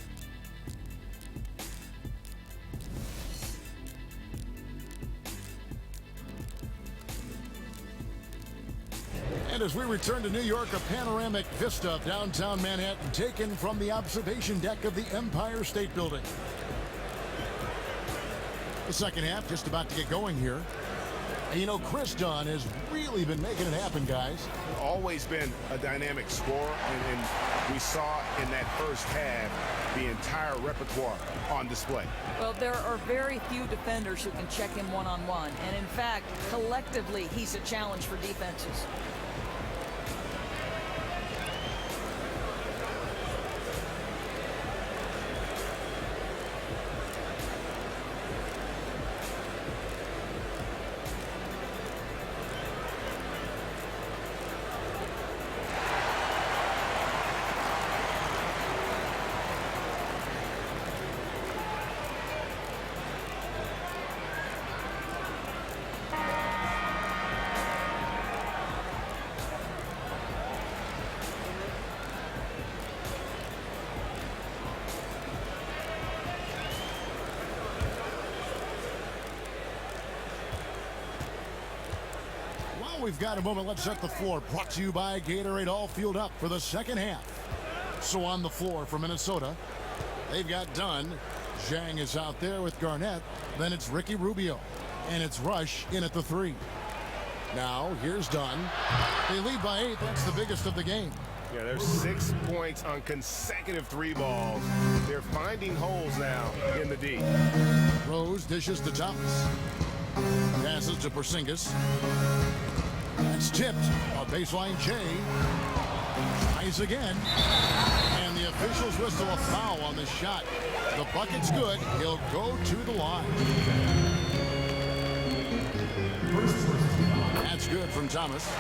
And as we return to New York, a panoramic vista of downtown Manhattan taken from the observation deck of the Empire State Building. The second half just about to get going here. And you know, Chris Dunn has really been making it happen, guys. Always been a dynamic scorer, and we saw in that first half the entire repertoire on display. Well, there are very few defenders who can check him one-on-one. And in fact, collectively, he's a challenge for defenses. We've got a moment. Let's set the floor. Brought to you by Gatorade. All fueled up for the second half. So on the floor for Minnesota, they've got Dunn. Zhang is out there with Garnett. Then it's Ricky Rubio. And it's Rush in at the 3. Now, here's Dunn. They lead by 8. That's the biggest of the game. Yeah, there's 6 points on consecutive 3 balls. They're finding holes now in the D. Rose dishes to Thomas. Passes to Porzingis. It's tipped. A baseline J. Tries again. And the officials whistle a foul on the shot. The bucket's good. He'll go to the line. That's good from Thomas.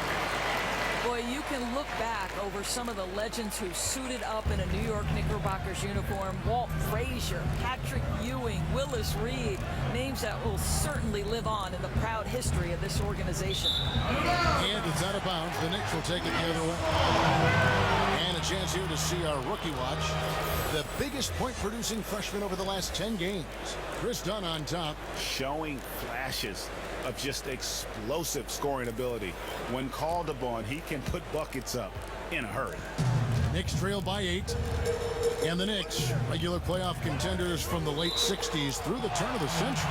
Boy, you can look back over some of the legends who suited up in a New York Knickerbockers uniform. Walt Frazier, Patrick Ewing, Willis Reed, names that will certainly live on in the proud history of this organization. And it's out of bounds. The Knicks will take it the other way. And a chance here to see our rookie watch. The biggest point-producing freshman over the last 10 games. Chris Dunn on top. Showing flashes of just explosive scoring ability. When called upon, he can put buckets up in a hurry. Knicks trail by 8. And the Knicks, regular playoff contenders from the late 60s through the turn of the century.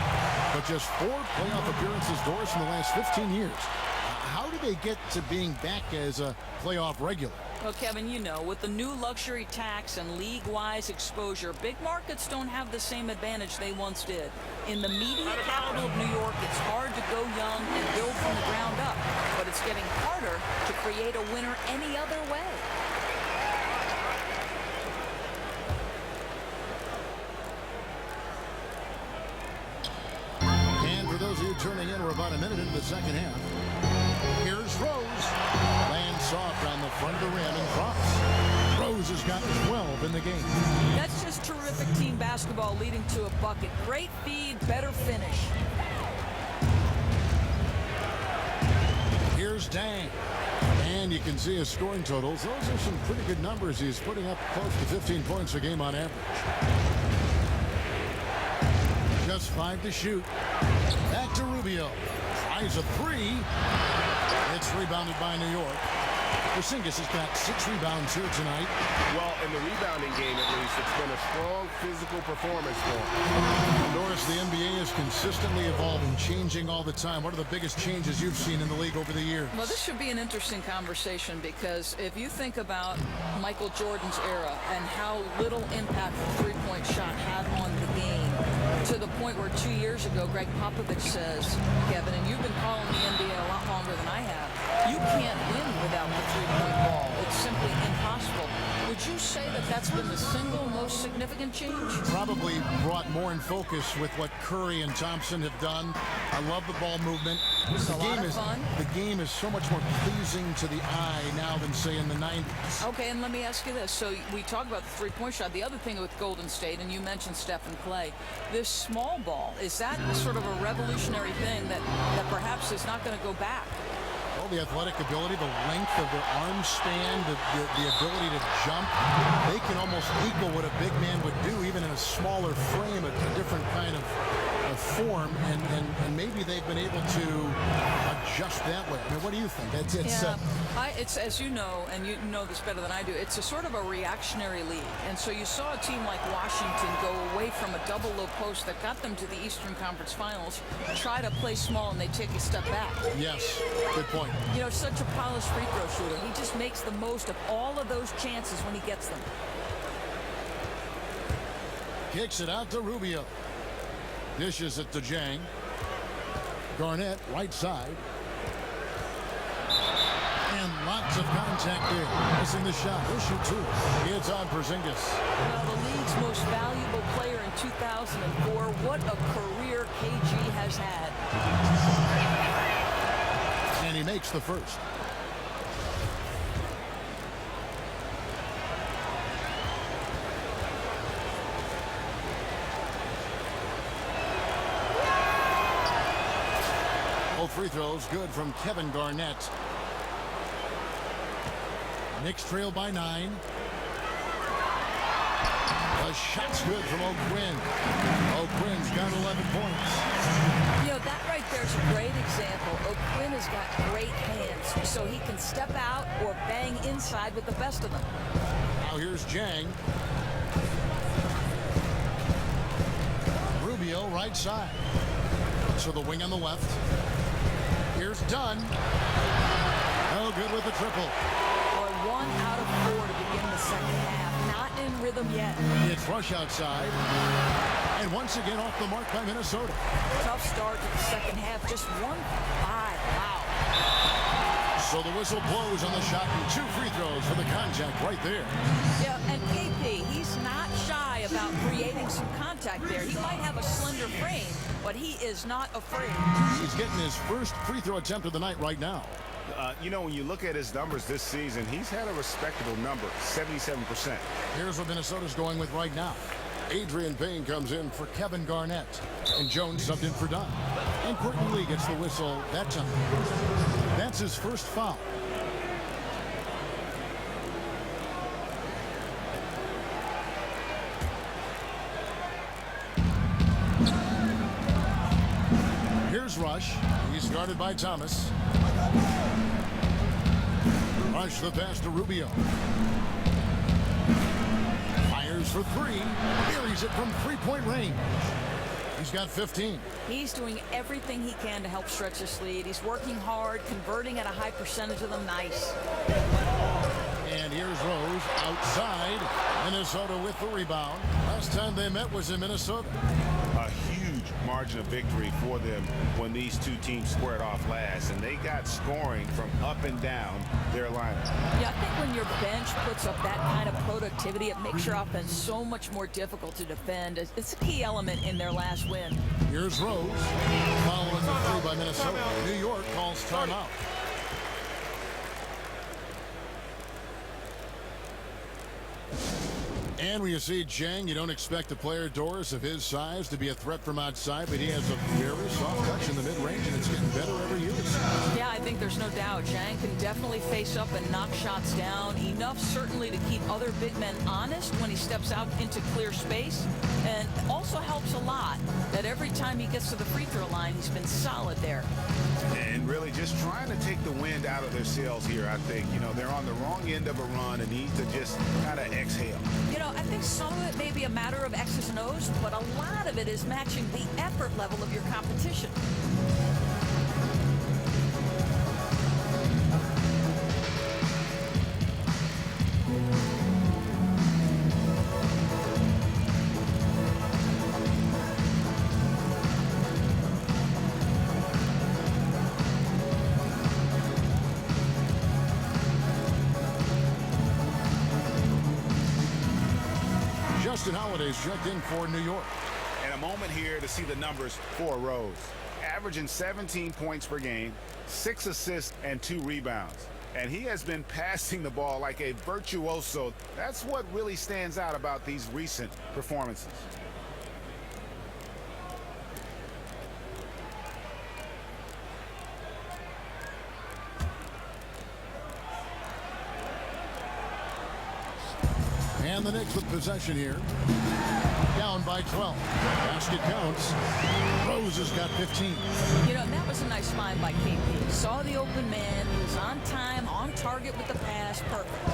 But just 4 playoff appearances, Doris, in the last 15 years. How do they get to being back as a playoff regular? Well, Kevin, you know, with the new luxury tax and league-wise exposure, big markets don't have the same advantage they once did. In the media capital of New York, it's hard to go young and build from the ground up, but it's getting harder to create a winner any other way. And for those of you turning in, we're about a minute into the second half. Here's Rose. Lands soft on the front of the rim and drops. Rose has got 12 in the game. That's just terrific team basketball leading to a bucket. Great feed, better finish. Here's Dang. And you can see his scoring totals. Those are some pretty good numbers. He's putting up close to 15 points a game on average. Just 5 to shoot. Back to Rubio. Tries a 3. It's rebounded by New York. Porzingis has got 6 rebounds here tonight. Well, in the rebounding game, at least, it's been a strong physical performance for him. Doris, the NBA is consistently evolving, changing all the time. What are the biggest changes you've seen in the league over the years? Well, this should be an interesting conversation because if you think about Michael Jordan's era and how little impact the three-point shot had on the game, to the point where 2 years ago, Greg Popovich says, Kevin, and you've been calling the NBA a lot longer than I have, you can't win without the three-point ball. It's simply impossible. Would you say that that's been the single most significant change? Probably brought more in focus with what Curry and Thompson have done. I love the ball movement. It's a lot of fun. The game is so much more pleasing to the eye now than, say, in the 90s. Okay, and let me ask you this. So we talk about the three-point shot. The other thing with Golden State, and you mentioned Steph and Clay, this small ball, is that sort of a revolutionary thing that perhaps is not going to go back? Well, the athletic ability, the length of their arm span, the ability to jump, they can almost equal what a big man would do, even in a smaller frame, a different kind of form, and maybe they've been able to adjust that way. I mean, what do you think? It's as you know, and you know this better than I do, it's a sort of a reactionary league. And so you saw a team like Washington go away from a double low post that got them to the Eastern Conference Finals, try to play small, and they take a step back. Yes, good point. You know, such a polished free throw shooter. He just makes the most of all of those chances when he gets them. Kicks it out to Rubio. Dishes it to Jang. Garnett, right side. And lots of contact there. Missing the shot. He'll shoot 2. It's on Porzingis. Well, the league's most valuable player in 2004. What a career KG has had. And he makes the first. Both free throws good from Kevin Garnett. Knicks trail by 9. The shot's good from O'Quinn. O'Quinn's got 11 points. You know, that right there is a great example. O'Quinn has got great hands, so he can step out or bang inside with the best of them. Now here's Jang. Rubio, right side. So the wing on the left. Here's Dunn. Oh, good with the triple. Boy, 1 out of 4 to begin the second half. Not in rhythm yet. It's rush outside. And once again off the mark by Minnesota. Tough start to the second half. Just 1-5. Wow. So the whistle blows on the shot and 2 free throws for the contact right there. Yeah, and KP, he's not shy about creating some contact there. He might have a slender frame, but he is not afraid. He's getting his first free throw attempt of the night right now. You know, when you look at his numbers this season, he's had a respectable number, 77%. Here's what Minnesota's going with right now. Adrian Payne comes in for Kevin Garnett. And Jones subbed in for Dunn. And Quentin Lee gets the whistle that time. That's his first foul. Here's Rush. He's guarded by Thomas. Rush the pass to Rubio. Fires for 3. Buries it from three-point range. He's got 15. He's doing everything he can to help stretch this lead. He's working hard, converting at a high percentage of them. Nice. And here's Rose outside. Minnesota with the rebound. Last time they met was in Minnesota. A huge margin of victory for them when these two teams squared off last, and they got scoring from up and down their lineup. Yeah, I think when your bench puts up that kind of productivity, it makes your offense so much more difficult to defend. It's a key element in their last win. Here's Rose following the 3 by Minnesota. New York calls timeout. And when you see Jang, you don't expect a player, Doris, of his size to be a threat from outside, but he has a very soft touch in the mid-range, and it's getting better every year. Yeah, I think there's no doubt. Jang can definitely face up and knock shots down. Enough, certainly, to keep other big men honest when he steps out into clear space. And also helps a lot that every every time he gets to the free throw line, he's been solid there. And really just trying to take the wind out of their sails here, I think. You know, they're on the wrong end of a run and need to just kind of exhale. You know, I think some of it may be a matter of X's and O's, but a lot of it is matching the effort level of your competition. Justin Holiday's checked in for New York. And a moment here to see the numbers for Rose. Averaging 17 points per game, 6 assists, and 2 rebounds. And he has been passing the ball like a virtuoso. That's what really stands out about these recent performances. And the Knicks with possession here. Down by 12. Basket counts. Rose has got 15. You know, that was a nice find by KP. Saw the open man. He was on time, on target with the pass. Perfect.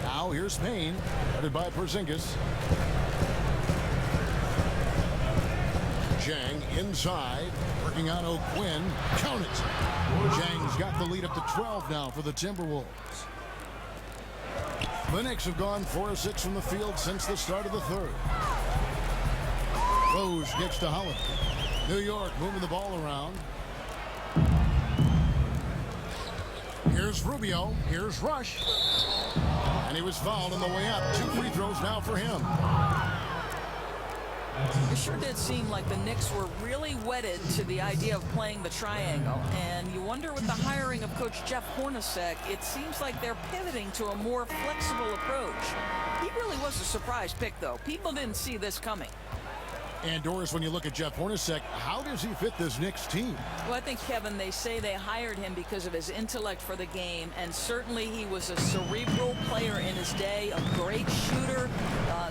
Now here's Payne, headed by Porzingis. Jang inside, working on O'Quinn. Count it. Jang's got the lead up to 12 now for the Timberwolves. The Knicks have gone 4 of 6 from the field since the start of the third. Rose gets to Holiday. New York moving the ball around. Here's Rubio. Here's Rush. And he was fouled on the way up. 2 free throws now for him. It sure did seem like the Knicks were really wedded to the idea of playing the triangle. And you wonder with the hiring of Coach Jeff Hornacek, it seems like they're pivoting to a more flexible approach. He really was a surprise pick, though. People didn't see this coming. And Doris, when you look at Jeff Hornacek, how does he fit this Knicks team? Well, I think, Kevin, they say they hired him because of his intellect for the game, and certainly he was a cerebral player in his day, a great shooter.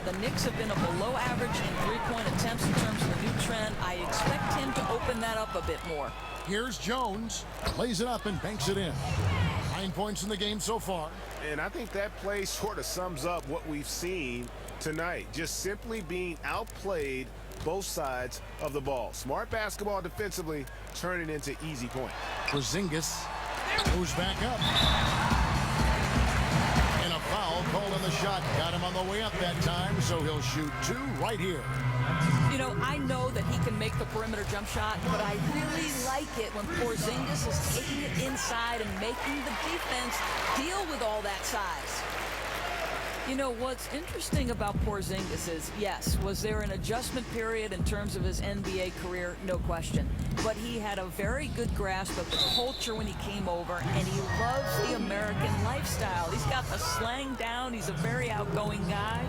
The Knicks have been a below average in three-point attempts in terms of the new trend. I expect him to open that up a bit more. Here's Jones, plays it up and banks it in. 9 points in the game so far. And I think that play sort of sums up what we've seen tonight. Just simply being outplayed both sides of the ball. Smart basketball defensively, turning into easy points. Porzingis goes back up. And a foul called on the shot. Got him on the way up that time, so he'll shoot 2 right here. You know, I know that he can make the perimeter jump shot, but I really like it when Porzingis is taking it inside and making the defense deal with all that size. You know, what's interesting about Porzingis is, yes, was there an adjustment period in terms of his NBA career? No question. But he had a very good grasp of the culture when he came over, and he loves the American lifestyle. He's got the slang down. He's a very outgoing guy.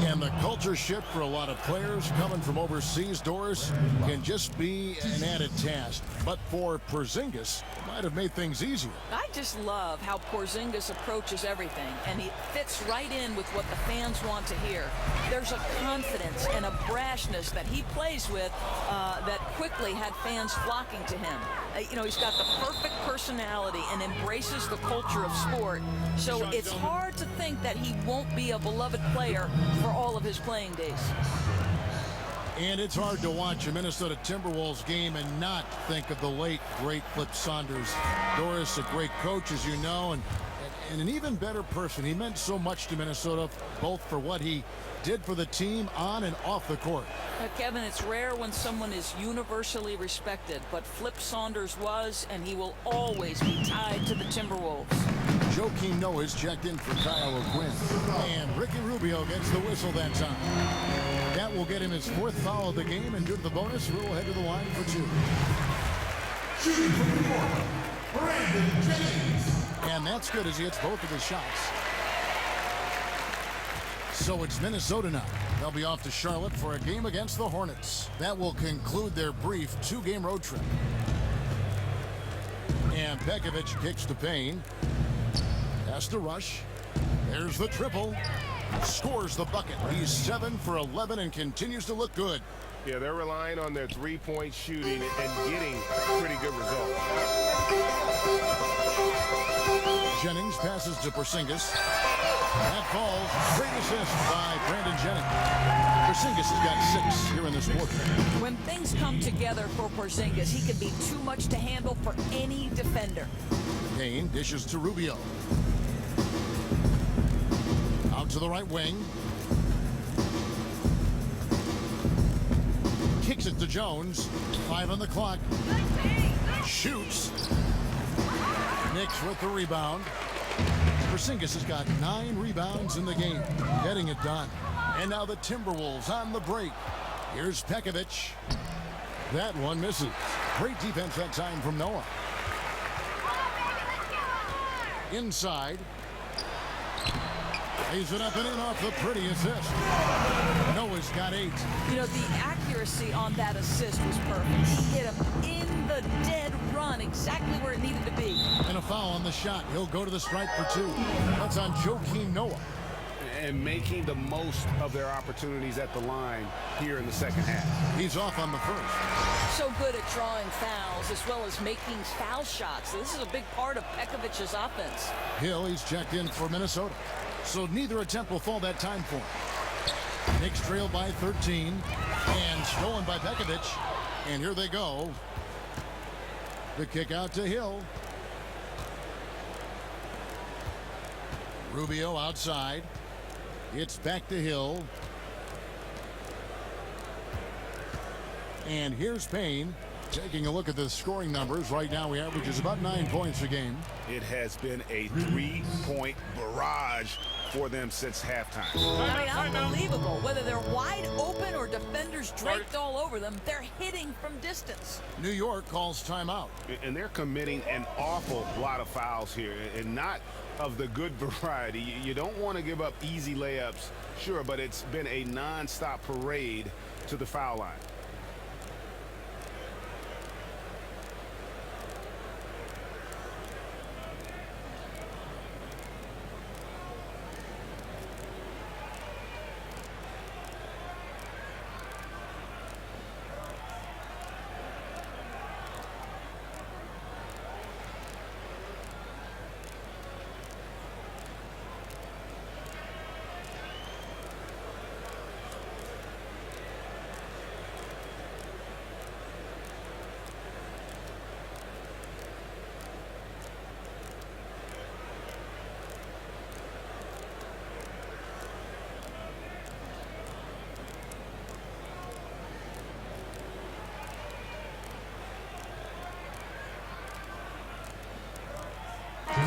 And the culture shift for a lot of players coming from overseas, Doris, can just be an added task. But for Porzingis, it might have made things easier. I just love how Porzingis approaches everything, and he fits right in with what the fans want to hear. There's a confidence and a brashness that he plays with that quickly had fans flocking to him. You know, he's got the perfect personality and embraces the culture of sport, so it's hard to think that he won't be a beloved player for all of his playing days. And it's hard to watch a Minnesota Timberwolves game and not think of the late, great Flip Saunders. Doris, a great coach, as you know, and an even better person. He meant so much to Minnesota, both for what he did for the team on and off the court. Kevin, it's rare when someone is universally respected, but Flip Saunders was, and he will always be tied to the Timberwolves. Joakim Noah's checked in for Kyle O'Quinn. And Ricky Rubio gets the whistle that time. That will get him his 4th foul of the game, and due to the bonus, we'll head to the line for 2. Shooting from New York, Brandon Jennings. And that's good as he hits both of his shots. So it's Minnesota now. They'll be off to Charlotte for a game against the Hornets. That will conclude their brief 2-game road trip. And Pekovic kicks to Payne. Has to Rush. There's the triple. scores the bucket. He's 7 for 11 and continues to look good. Yeah, they're relying on their three-point shooting and getting pretty good results. Jennings passes to Porzingis. That falls. Great assist by Brandon Jennings. Porzingis has got 6 here in this quarter. When things come together for Porzingis, he can be too much to handle for any defender. Payne dishes to Rubio. Out to the right wing. Kicks it to Jones. 5 on the clock. Shoots. Knicks with the rebound. Porzingis has got 9 rebounds in the game, getting it done. And now the Timberwolves on the break. Here's Pekovic. That one misses. Great defense that time from Noah. Inside. Lays it up and in off the pretty assist. Noah's got 8. You know, the accuracy on that assist was perfect. He hit him in the dead run, exactly where it needed to be. And a foul on the shot. He'll go to the stripe for 2. That's on Joakim Noah. And making the most of their opportunities at the line here in the second half. He's off on the first. So good at drawing fouls as well as making foul shots. This is a big part of Pekovic's offense. Hill, he's checked in for Minnesota. So neither attempt will fall that time for him. Knicks trail by 13 and stolen by Pekovic. And here they go. The kick out to Hill. Rubio outside. It's back to Hill. And here's Payne. Taking a look at the scoring numbers. Right now he averages about 9 points a game. It has been a 3-point barrage for them since halftime. I mean, unbelievable. Whether they're wide open or defenders draped all over them, they're hitting from distance. New York calls timeout. And they're committing an awful lot of fouls here, and not of the good variety. You don't want to give up easy layups, sure, but it's been a non-stop parade to the foul line.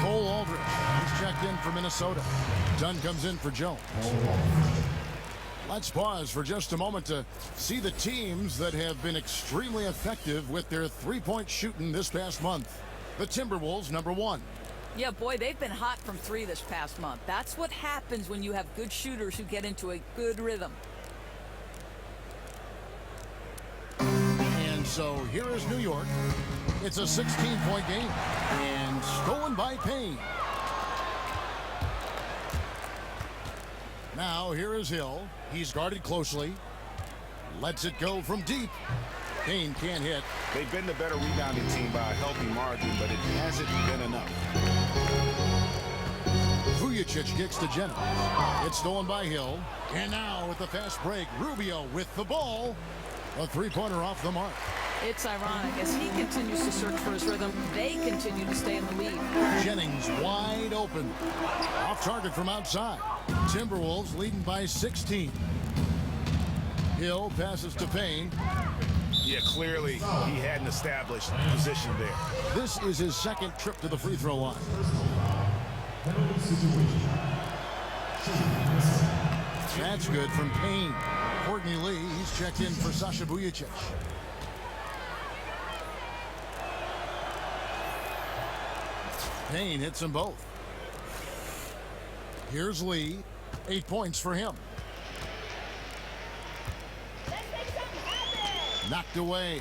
Cole Aldridge, he's checked in for Minnesota. Dunn comes in for Jones. Let's pause for just a moment to see the teams that have been extremely effective with their three-point shooting this past month. The Timberwolves, number 1. Yeah, boy, they've been hot from 3 this past month. That's what happens when you have good shooters who get into a good rhythm. And so here is New York. It's a 16-point game and stolen by Payne. Now here is Hill. He's guarded closely. Lets it go from deep. Payne can't hit. They've been the better rebounding team by a healthy margin, but it hasn't been enough. Vujacic kicks to Jennings. It's stolen by Hill. And now with the fast break, Rubio with the ball. A three-pointer off the mark. It's ironic. As he continues to search for his rhythm, they continue to stay in the lead. Jennings wide open. Off target from outside. Timberwolves leading by 16. Hill passes to Payne. Yeah, clearly he had an established position there. This is his second trip to the free throw line. That's good from Payne. Courtney Lee, he's checked in for Sasha Vujacic. Payne hits them both. Here's Lee. 8 points for him. Knocked away.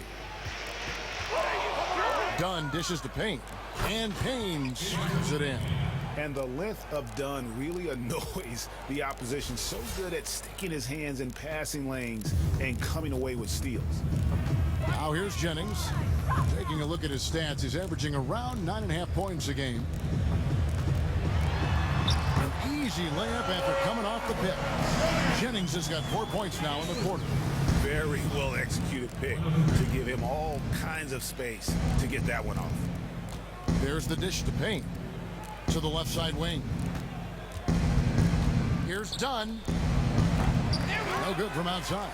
Dunn dishes to Payne. And Payne screws it in. And the length of Dunn really annoys the opposition. So good at sticking his hands in passing lanes and coming away with steals. Now here's Jennings. Taking a look at his stats, he's averaging around 9.5 points a game. An easy layup after coming off the pick. Jennings has got 4 points now in the quarter. Very well executed pick to give him all kinds of space to get that one off. There's the dish to Payne. To the left side wing. Here's Dunn. No good from outside.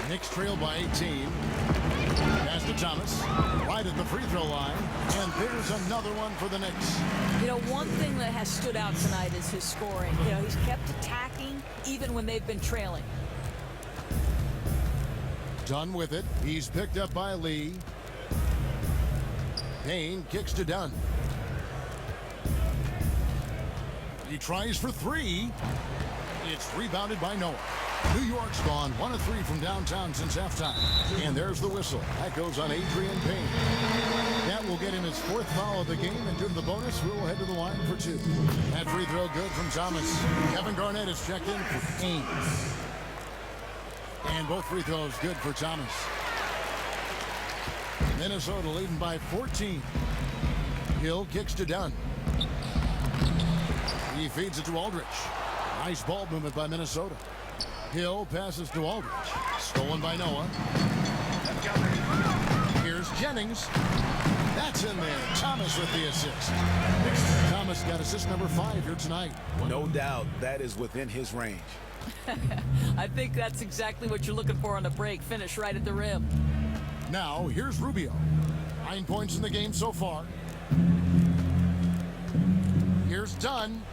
Knicks trail by 18. Pass to Thomas. Right at the free throw line. And there's another one for the Knicks. You know, one thing that has stood out tonight is his scoring. You know, he's kept attacking even when they've been trailing. Dunn with it. He's picked up by Lee. Payne kicks to Dunn. He tries for three. It's rebounded by Noah. New York's gone 1 of 3 from downtown since halftime. And there's the whistle. That goes on Adrian Payne. That will get him his 4th foul of the game, and due to the bonus, we'll head to the line for 2. That free throw good from Thomas. Kevin Garnett is checked in for Payne. And both free throws good for Thomas. Minnesota leading by 14. Hill kicks to Dunn. He feeds it to Aldridge. Nice ball movement by Minnesota. Hill passes to Aldridge. Stolen by Noah. Here's Jennings. That's in there. Thomas with the assist. Thomas got assist number 5 here tonight. No doubt that is within his range. I think that's exactly what you're looking for on the break. Finish right at the rim. Now, here's Rubio. 9 points in the game so far. Here's Dunn.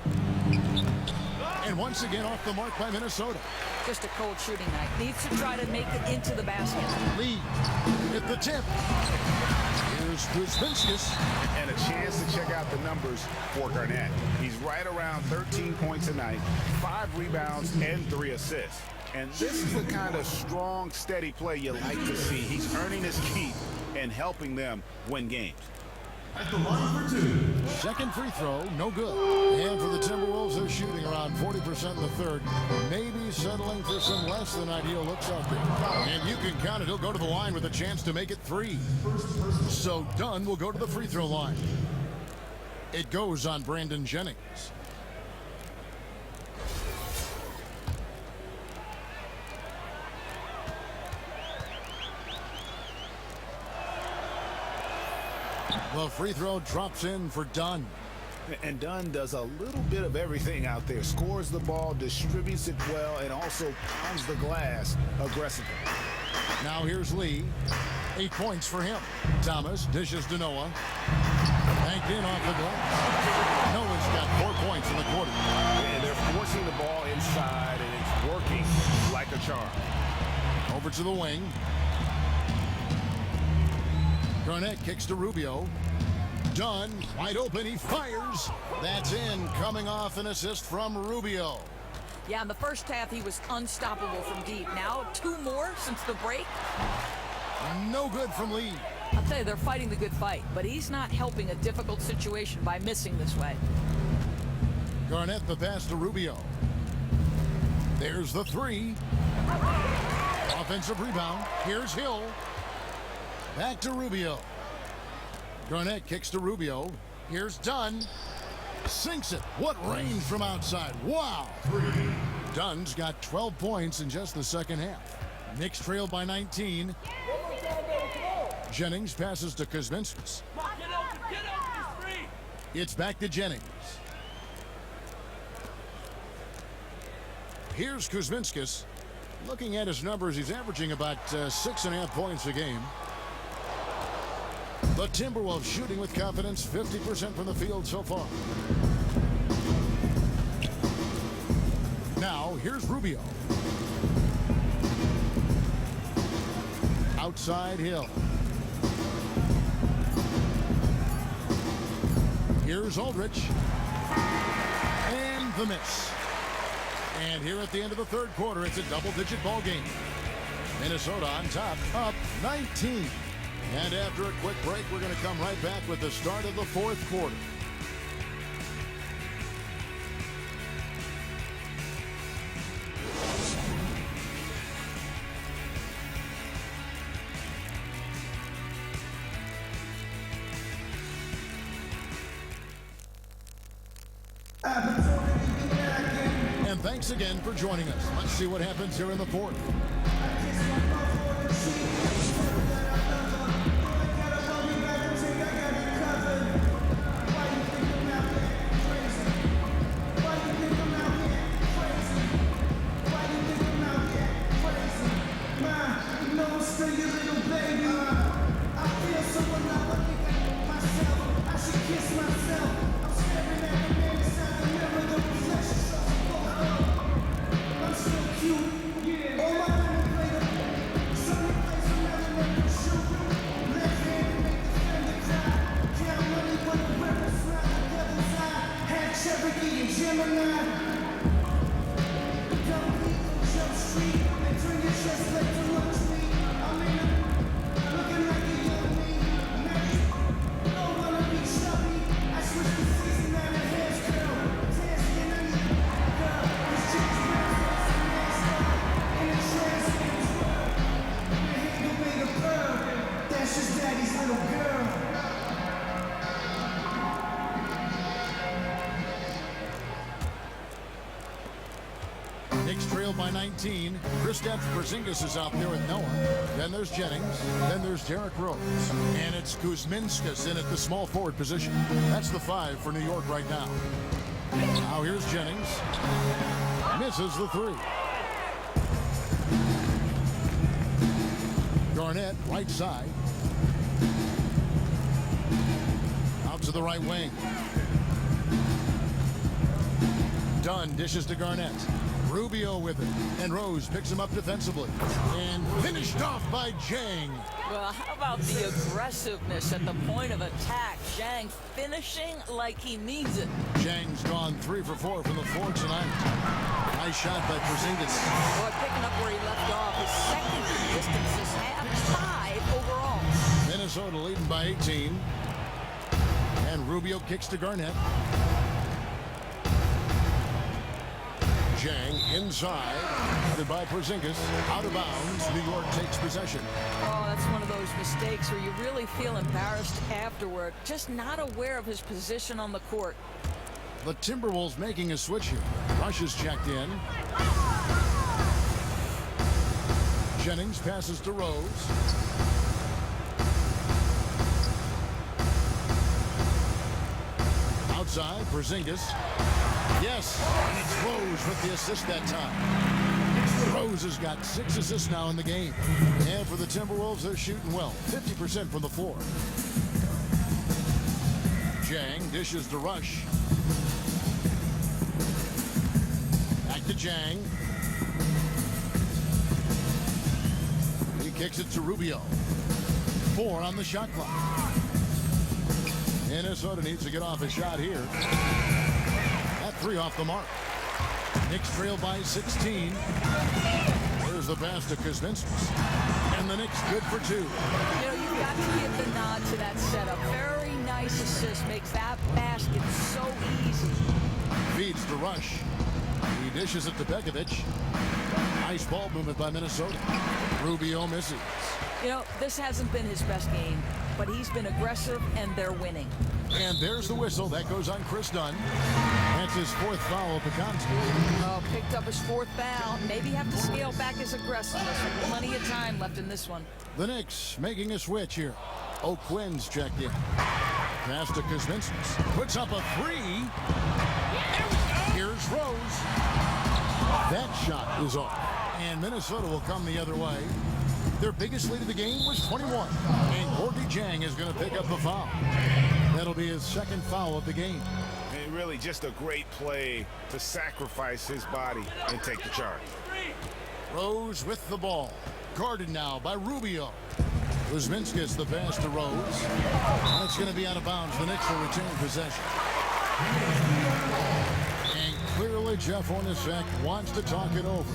And once again off the mark by Minnesota. Just a cold shooting night. Needs to try to make it into the basket. Lee at the tip. Here's Kuzminskis. And a chance to check out the numbers for Garnett. He's right around 13 points a night, 5 rebounds, and 3 assists. And this is the kind of strong, steady play you like to see. He's earning his keep and helping them win games. At the line for 2. Second free throw, no good. And for the Timberwolves, they're shooting around 40% in the third. Maybe settling for some less than ideal looks out there. And you can count it. He'll go to the line with a chance to make it 3. So Dunn will go to the free throw line. It goes on Brandon Jennings. The free throw drops in for Dunn. And Dunn does a little bit of everything out there. Scores the ball, distributes it well, and also pounds the glass aggressively. Now here's Lee. 8 points for him. Thomas dishes to Noah. Banked in off the glass. Noah's got 4 points in the quarter. And they're forcing the ball inside, and it's working like a charm. Over to the wing. Garnett kicks to Rubio. Dunn, wide open, he fires. That's in, coming off an assist from Rubio. Yeah, in the first half, he was unstoppable from deep. Now, 2 more since the break. No good from Lee. I'll tell you, they're fighting the good fight, but he's not helping a difficult situation by missing this way. Garnett the pass to Rubio. There's the 3. Offensive rebound. Here's Hill. Back to Rubio. Garnett kicks to Rubio. Here's Dunn. Sinks it. What range from outside. Wow. Dunn's got 12 points in just the second half. Knicks trail by 19. Jennings passes to Kuzminskis. It's back to Jennings. Here's Kuzminskis. Looking at his numbers, he's averaging about 6.5 points a game. The Timberwolves shooting with confidence, 50% from the field so far. Now, here's Rubio. Outside Hill. Here's Aldridge. And the miss. And here at the end of the third quarter, it's a double-digit ball game. Minnesota on top, up 19. And after a quick break, we're going to come right back with the start of the fourth quarter. And thanks again for joining us. Let's see what happens here in the fourth. Knicks trail by 19. Kristaps Porzingis is out there with Noah. Then there's Jennings. Then there's Derrick Rose. And it's Kuzminskas in at the small forward position. That's the 5 for New York right now. Now here's Jennings. Misses the 3. Garnett, right side. Out to the right wing. Dunn dishes to Garnett. Rubio with it, and Rose picks him up defensively. And finished off by Jang. Well, how about the aggressiveness at the point of attack? Jang finishing like he means it. Jang's gone 3 for 4 from the floor tonight. Nice shot by Porzingis. Boy, picking up where he left off. His second distance this half, 5 overall. Minnesota leading by 18. And Rubio kicks to Garnett. Jang inside, headed by Porzingis, out of bounds. New York takes possession. Oh, that's one of those mistakes where you really feel embarrassed afterward, just not aware of his position on the court. The Timberwolves making a switch here. Rush is checked in. Jennings passes to Rose. Outside, Porzingis. Yes, and it's Rose with the assist that time. Rose has got 6 assists now in the game. And for the Timberwolves, they're shooting well, 50% from the floor. Jang dishes to Rush. Back to Jang. He kicks it to Rubio. 4 on the shot clock. Minnesota needs to get off a shot here. 3 off the mark. Knicks trail by 16. There's the pass to Kuzminskas. And the Knicks good for 2. You know, you've got to give the nod to that setup. Very nice assist. Makes that basket so easy. Feeds to Rush. He dishes it to Begovic. Nice ball movement by Minnesota. Rubio misses. You know, this hasn't been his best game, but he's been aggressive, and they're winning. And there's the whistle. That goes on Chris Dunn. That's his 4th foul of the contest. Oh, picked up his 4th foul. Maybe have to scale back his aggressiveness. Plenty of time left in this one. The Knicks making a switch here. O'Quinn's checked in. Pass to Kuzminskas. Puts up a 3. Here's Rose. That shot is off. And Minnesota will come the other way. Their biggest lead of the game was 21. And Gorgui Dieng is going to pick up the foul. That'll be his 2nd foul of the game. And really just a great play to sacrifice his body and take the charge. Rose with the ball. Guarded now by Rubio. Kuzminskas the pass to Rose. That's going to be out of bounds. The Knicks will retain possession. And clearly Jeff Hornacek wants to talk it over.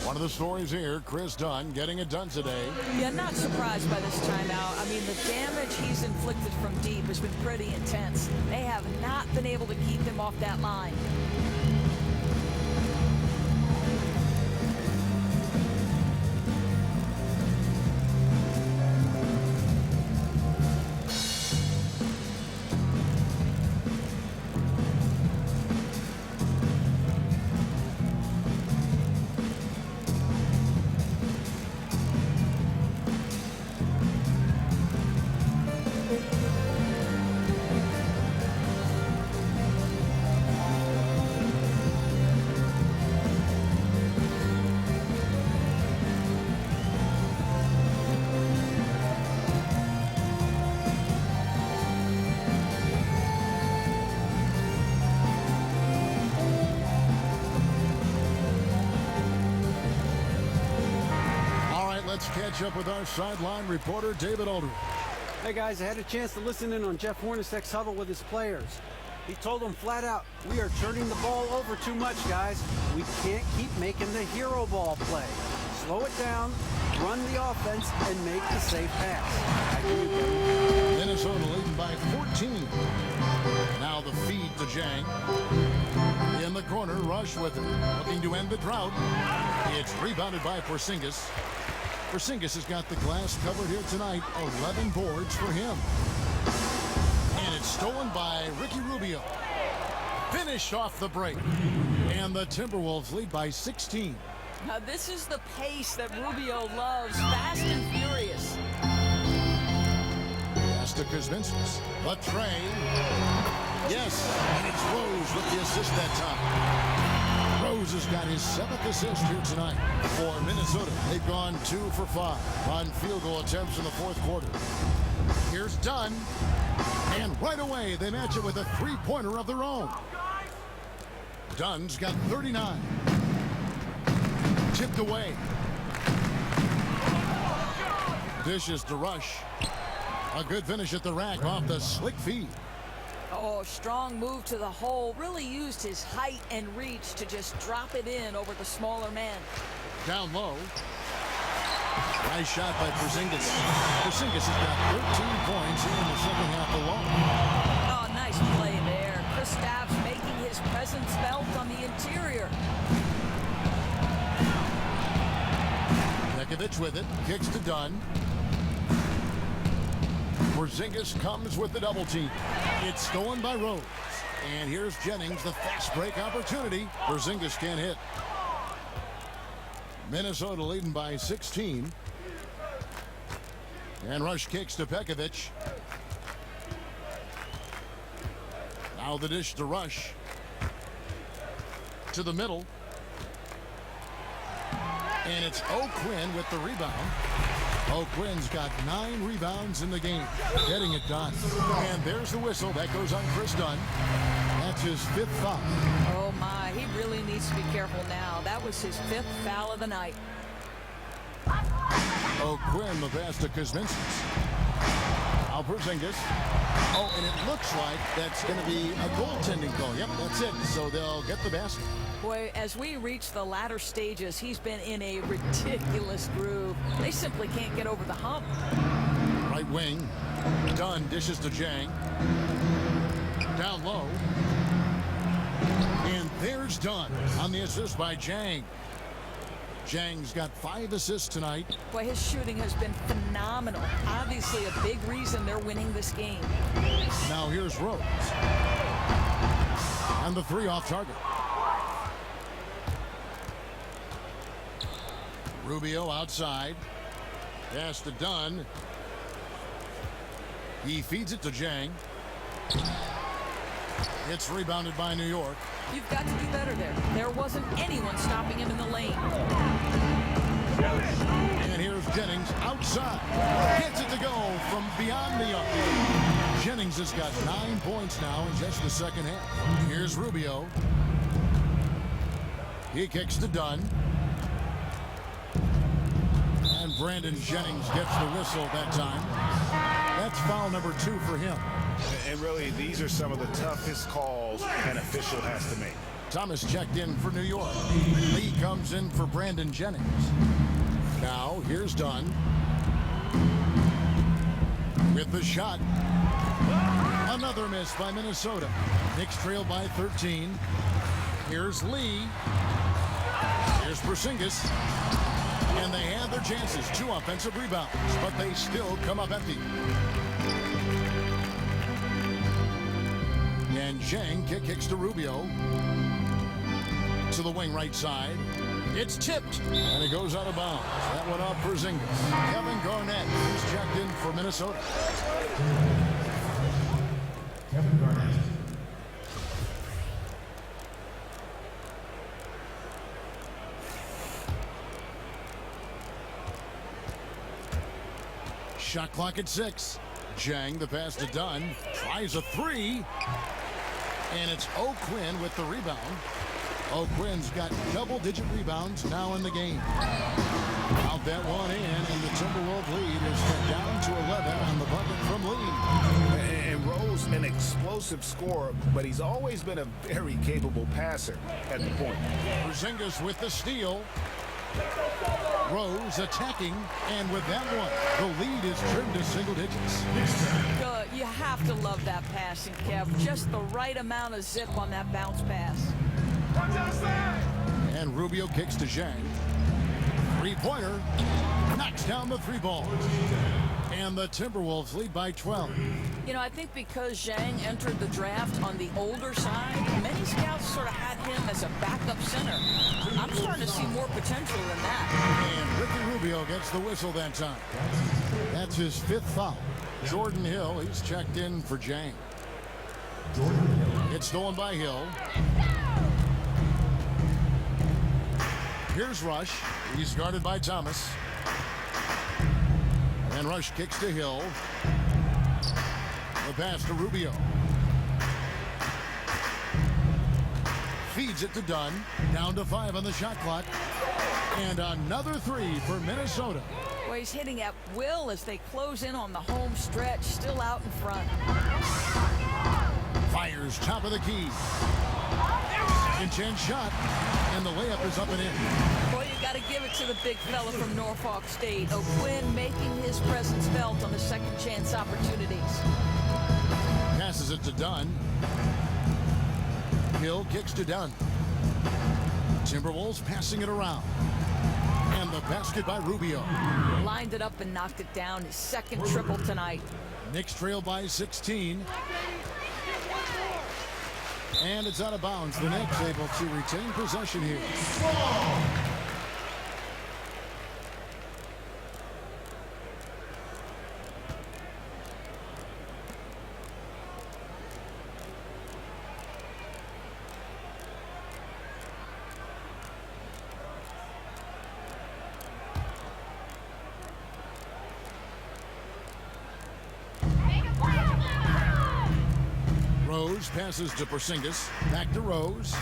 One of the stories here, Chris Dunn getting it done today. Yeah, not surprised by this timeout. I mean, the damage he's inflicted from deep has been pretty intense. They have not been able to keep him off that line. let's catch up with our sideline reporter, David Aldridge. Hey guys, I had a chance to listen in on Jeff Hornacek's huddle with his players. He told them flat out, we are turning the ball over too much, guys. We can't keep making the hero ball play. Slow it down, run the offense, and make the safe pass. Back to you, Kevin. Minnesota leading by 14. Now the feed to Jang. In the corner, Rush with it. Looking to end the drought. It's rebounded by Porzingis. Porzingis has got the glass covered here tonight. 11 boards for him. And it's stolen by Ricky Rubio. Finished off the break. And the Timberwolves lead by 16. Now this is the pace that Rubio loves. Fast and furious. Pass to Kuzminskis. But Trey. Yes, and it's Rose with the assist that time. Rose has got his 7th assist here tonight for Minnesota. They've gone 2 for 5 on field goal attempts in the 4th quarter. Here's Dunn. And right away, they match it with a three-pointer of their own. Dunn's got 39. Tipped away. Dishes to Rush. A good finish at the rack off the slick feed. Oh, strong move to the hole. Really used his height and reach to just drop it in over the smaller man. Down low. Nice shot by Porzingis. Porzingis has got 13 points here in the second half alone. Oh, nice play there. Kristaps making his presence felt on the interior. Nekovic with it. Kicks to Dunn. Porzingis comes with the double team. It's stolen by Rose. And here's Jennings, the fast break opportunity. Porzingis can't hit. Minnesota leading by 16. And Rush kicks to Pekovic. Now the dish to Rush. To the middle. And it's O'Quinn with the rebound. O'Quinn's got 9 rebounds in the game. Getting it done. And there's the whistle. That goes on Chris Dunn. That's his 5th foul. Oh, my. He really needs to be careful now. That was his 5th foul of the night. O'Quinn, the pass to Kuzminskis. Now Porzingis. Oh, and it looks like that's going to be a goaltending call. Yep, that's it. So they'll get the basket. Boy, as we reach the latter stages, he's been in a ridiculous groove. They simply can't get over the hump. Right wing. Dunn dishes to Jang. Down low. And there's Dunn on the assist by Jang. Jang's got 5 assists tonight. Boy, his shooting has been phenomenal. Obviously a big reason they're winning this game. Now here's Rose. And the 3 off target. Rubio outside. Pass to Dunn. He feeds it to Jang. It's rebounded by New York. You've got to do better there. There wasn't anyone stopping him in the lane. And here's Jennings outside. Gets it to go from beyond the arc. Jennings has got 9 points now in just the second half. Here's Rubio. He kicks to Dunn. And Brandon Jennings gets the whistle that time. That's foul number 2 for him. And really, these are some of the toughest calls an official has to make. Thomas checked in for New York. Lee comes in for Brandon Jennings. Now, here's Dunn. With the shot. Another miss by Minnesota. Knicks trail by 13. Here's Lee. Here's Porzingis. And they have their chances. 2 offensive rebounds, but they still come up empty. And Jang kicks to Rubio. To the wing right side. It's tipped. And it goes out of bounds. That one off Porzingis. Kevin Garnett is checked in for Minnesota. Kevin Garnett. Shot clock at 6. Jang, the pass to Dunn. Tries a 3. And it's O'Quinn with the rebound. O'Quinn's got double-digit rebounds now in the game. Out that one and the Timberwolves lead is down to 11 on the bucket from Lee. And Rose, an explosive scorer, but he's always been a very capable passer at the point. Porzingis with the steal. Rose attacking, and with that one, the lead is trimmed to single digits. Good. You have to love that passing, Kev. Just the right amount of zip on that bounce pass. And Rubio kicks to Zhang. Three-pointer, knocks down the three ball. And the Timberwolves lead by 12. You know, I think because Zhang entered the draft on the older side, many scouts sort of had him as a backup center. I'm starting to see more potential than that. And Ricky Rubio gets the whistle that time. That's his 5th foul. Jordan Hill, he's checked in for Zhang. It's stolen by Hill. Here's Rush. He's guarded by Thomas. And Rush kicks to Hill. The pass to Rubio. Feeds it to Dunn. Down to 5 on the shot clock. And another 3 for Minnesota. Well, he's hitting at will as they close in on the home stretch. Still out in front. Fires top of the key. Intense shot. And the layup is up and in. Boy, you got to give it to the big fella from Norfolk State. O'Quinn making his presence felt on the second chance opportunities. Passes it to Dunn. Hill kicks to Dunn. Timberwolves passing it around. And the basket by Rubio. Lined it up and knocked it down. His second triple tonight. Knicks trail by 16. And it's out of bounds. The Knicks able to retain possession here. Rose passes to Porzingis. Back to Rose.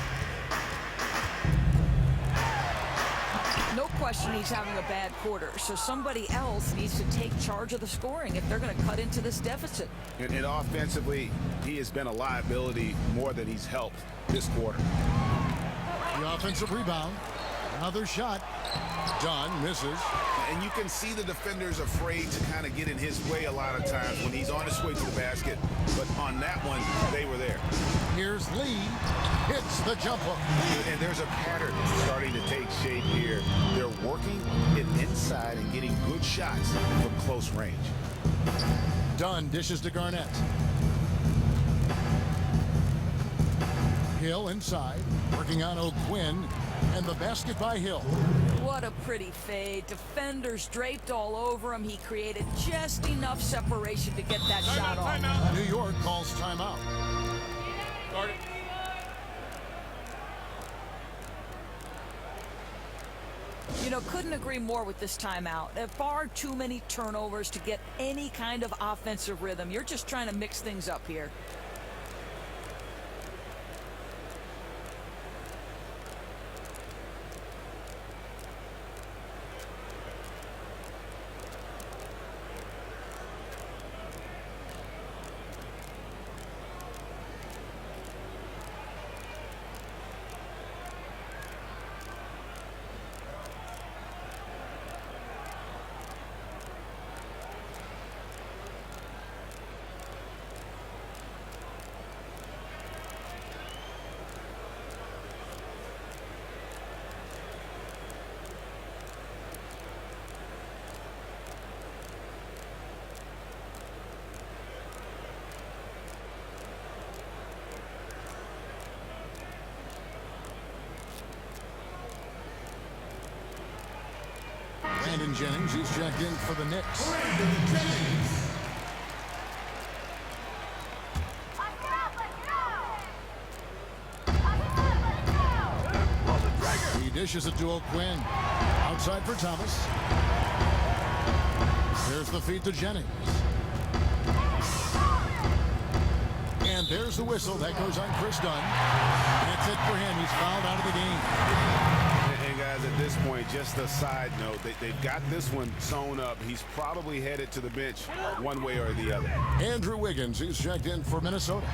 No question he's having a bad quarter, so somebody else needs to take charge of the scoring if they're going to cut into this deficit. And offensively, he has been a liability more than he's helped this quarter. The offensive rebound. Another shot. Dunn misses. And you can see the defenders afraid to kind of get in his way a lot of times when he's on his way to the basket. But on that one, they were there. Here's Lee. Hits the jump hook. And there's a pattern starting to take shape here. They're working it inside and getting good shots from close range. Dunn dishes to Garnett. Hill inside, working on O'Quinn, and the basket by Hill. What a pretty fade. Defenders draped all over him. He created just enough separation to get that shot off. New York calls timeout. You know, couldn't agree more with this timeout. Far too many turnovers to get any kind of offensive rhythm. You're just trying to mix things up here. Brandon Jennings, he's checked in for the Knicks. He dishes it to O'Quinn. Outside for Thomas. There's the feed to Jennings. And And there's the whistle. That goes on Chris Dunn. That's it for him. He's fouled out of the game. And guys, at this point, just a side note, they've got this one sewn up. He's probably headed to the bench one way or the other. Andrew Wiggins is checked in for Minnesota.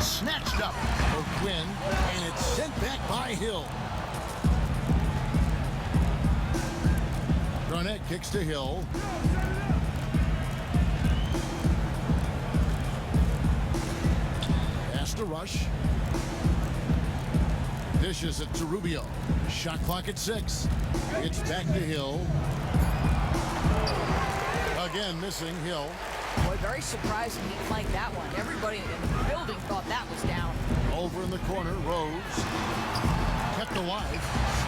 Snatched up for Quinn, and it's sent back by Hill. Garnett kicks to Hill. Pass to Rush. Dishes it to Rubio. Shot clock at 6. It's back to Hill. Again, missing Hill. Boy, very surprising he flanked that one. Everybody in the building thought that was down. Over in the corner, Rose. Kept alive.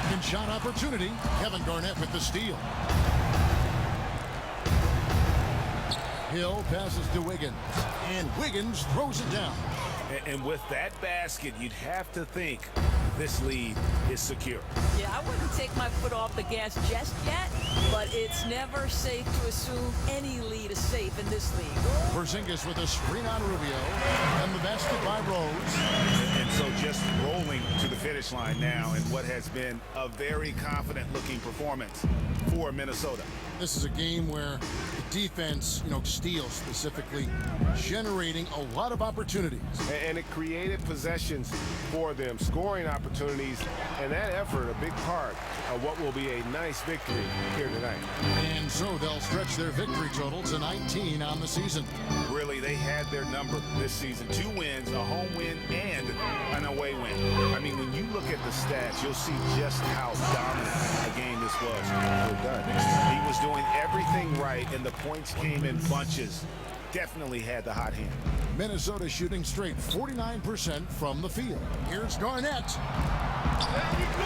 Second shot opportunity. Kevin Garnett with the steal. Hill passes to Wiggins. And Wiggins throws it down. And with that basket, you'd have to think this lead is secure. Yeah, I wouldn't take my foot off the gas just yet, but it's never safe to assume any lead is safe in this league. Porzingis with a screen on Rubio, and the basket by Rose. And so just rolling to the finish line now in what has been a very confident-looking performance for Minnesota. This is a game where the defense, steals specifically, generating a lot of opportunities. And it created possessions for them, scoring opportunities, and that effort a big part of what will be a nice victory here tonight. And so they'll stretch their victory total to 19 on the season. Really, they had their number this season. 2 wins, a home win, and an away win. I mean, when you look at the stats, you'll see just how dominant a game this was. He was doing everything right, and the points came in bunches. Definitely had the hot hand. Minnesota shooting straight 49% from the field. Here's Garnett.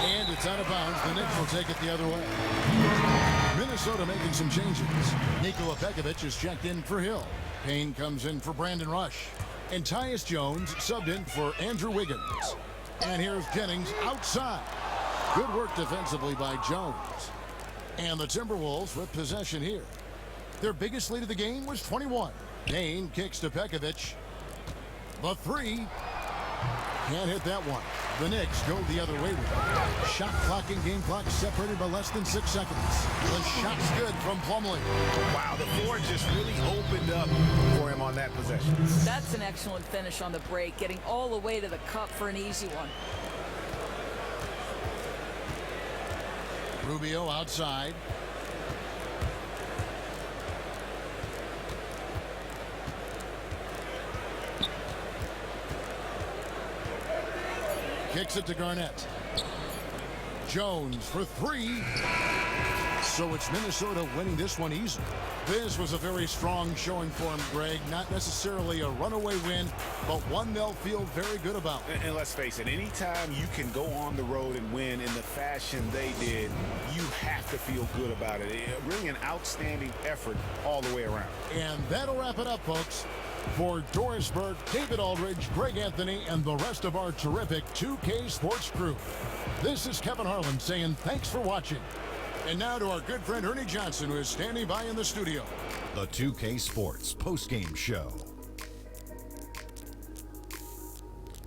And it's out of bounds. The Knicks will take it the other way. Minnesota making some changes. Nikola Pekovic is checked in for Hill. Payne comes in for Brandon Rush. And Tyus Jones subbed in for Andrew Wiggins. And here's Jennings outside. Good work defensively by Jones. And the Timberwolves with possession here. Their biggest lead of the game was 21. Payne kicks to Pekovic. The 3. Can't hit that one. The Knicks go the other way with it. Shot clock and game clock separated by less than 6 seconds. The shot's good from Plumlee. Wow, the floor just really opened up for him on that possession. That's an excellent finish on the break, getting all the way to the cup for an easy one. Rubio outside. Kicks it to Garnett. Jones for 3. So it's Minnesota winning this one easily. This was a very strong showing for him, Greg. Not necessarily a runaway win, but one they'll feel very good about. And let's face it, anytime you can go on the road and win in the fashion they did, you have to feel good about it. Really an outstanding effort all the way around. And that'll wrap it up, folks. For Doris Burke, David Aldridge, Greg Anthony, and the rest of our terrific 2K Sports crew, this is Kevin Harlan saying thanks for watching. And now to our good friend Ernie Johnson, who is standing by in the studio. The 2K Sports postgame show.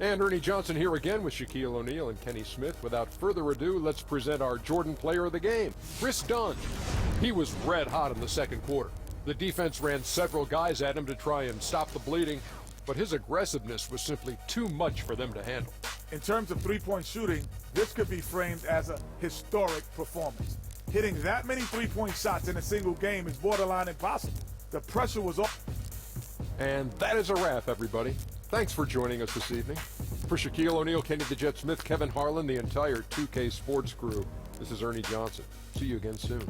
And Ernie Johnson here again with Shaquille O'Neal and Kenny Smith. Without further ado, let's present our Jordan player of the game, Chris Dunn. He was red hot in the second quarter. The defense ran several guys at him to try and stop the bleeding, but his aggressiveness was simply too much for them to handle. In terms of three-point shooting, this could be framed as a historic performance. Hitting that many three-point shots in a single game is borderline impossible. The pressure was on. And that is a wrap, everybody. Thanks for joining us this evening. For Shaquille O'Neal, Kenny the Jet Smith, Kevin Harlan, the entire 2K Sports crew, this is Ernie Johnson. See you again soon.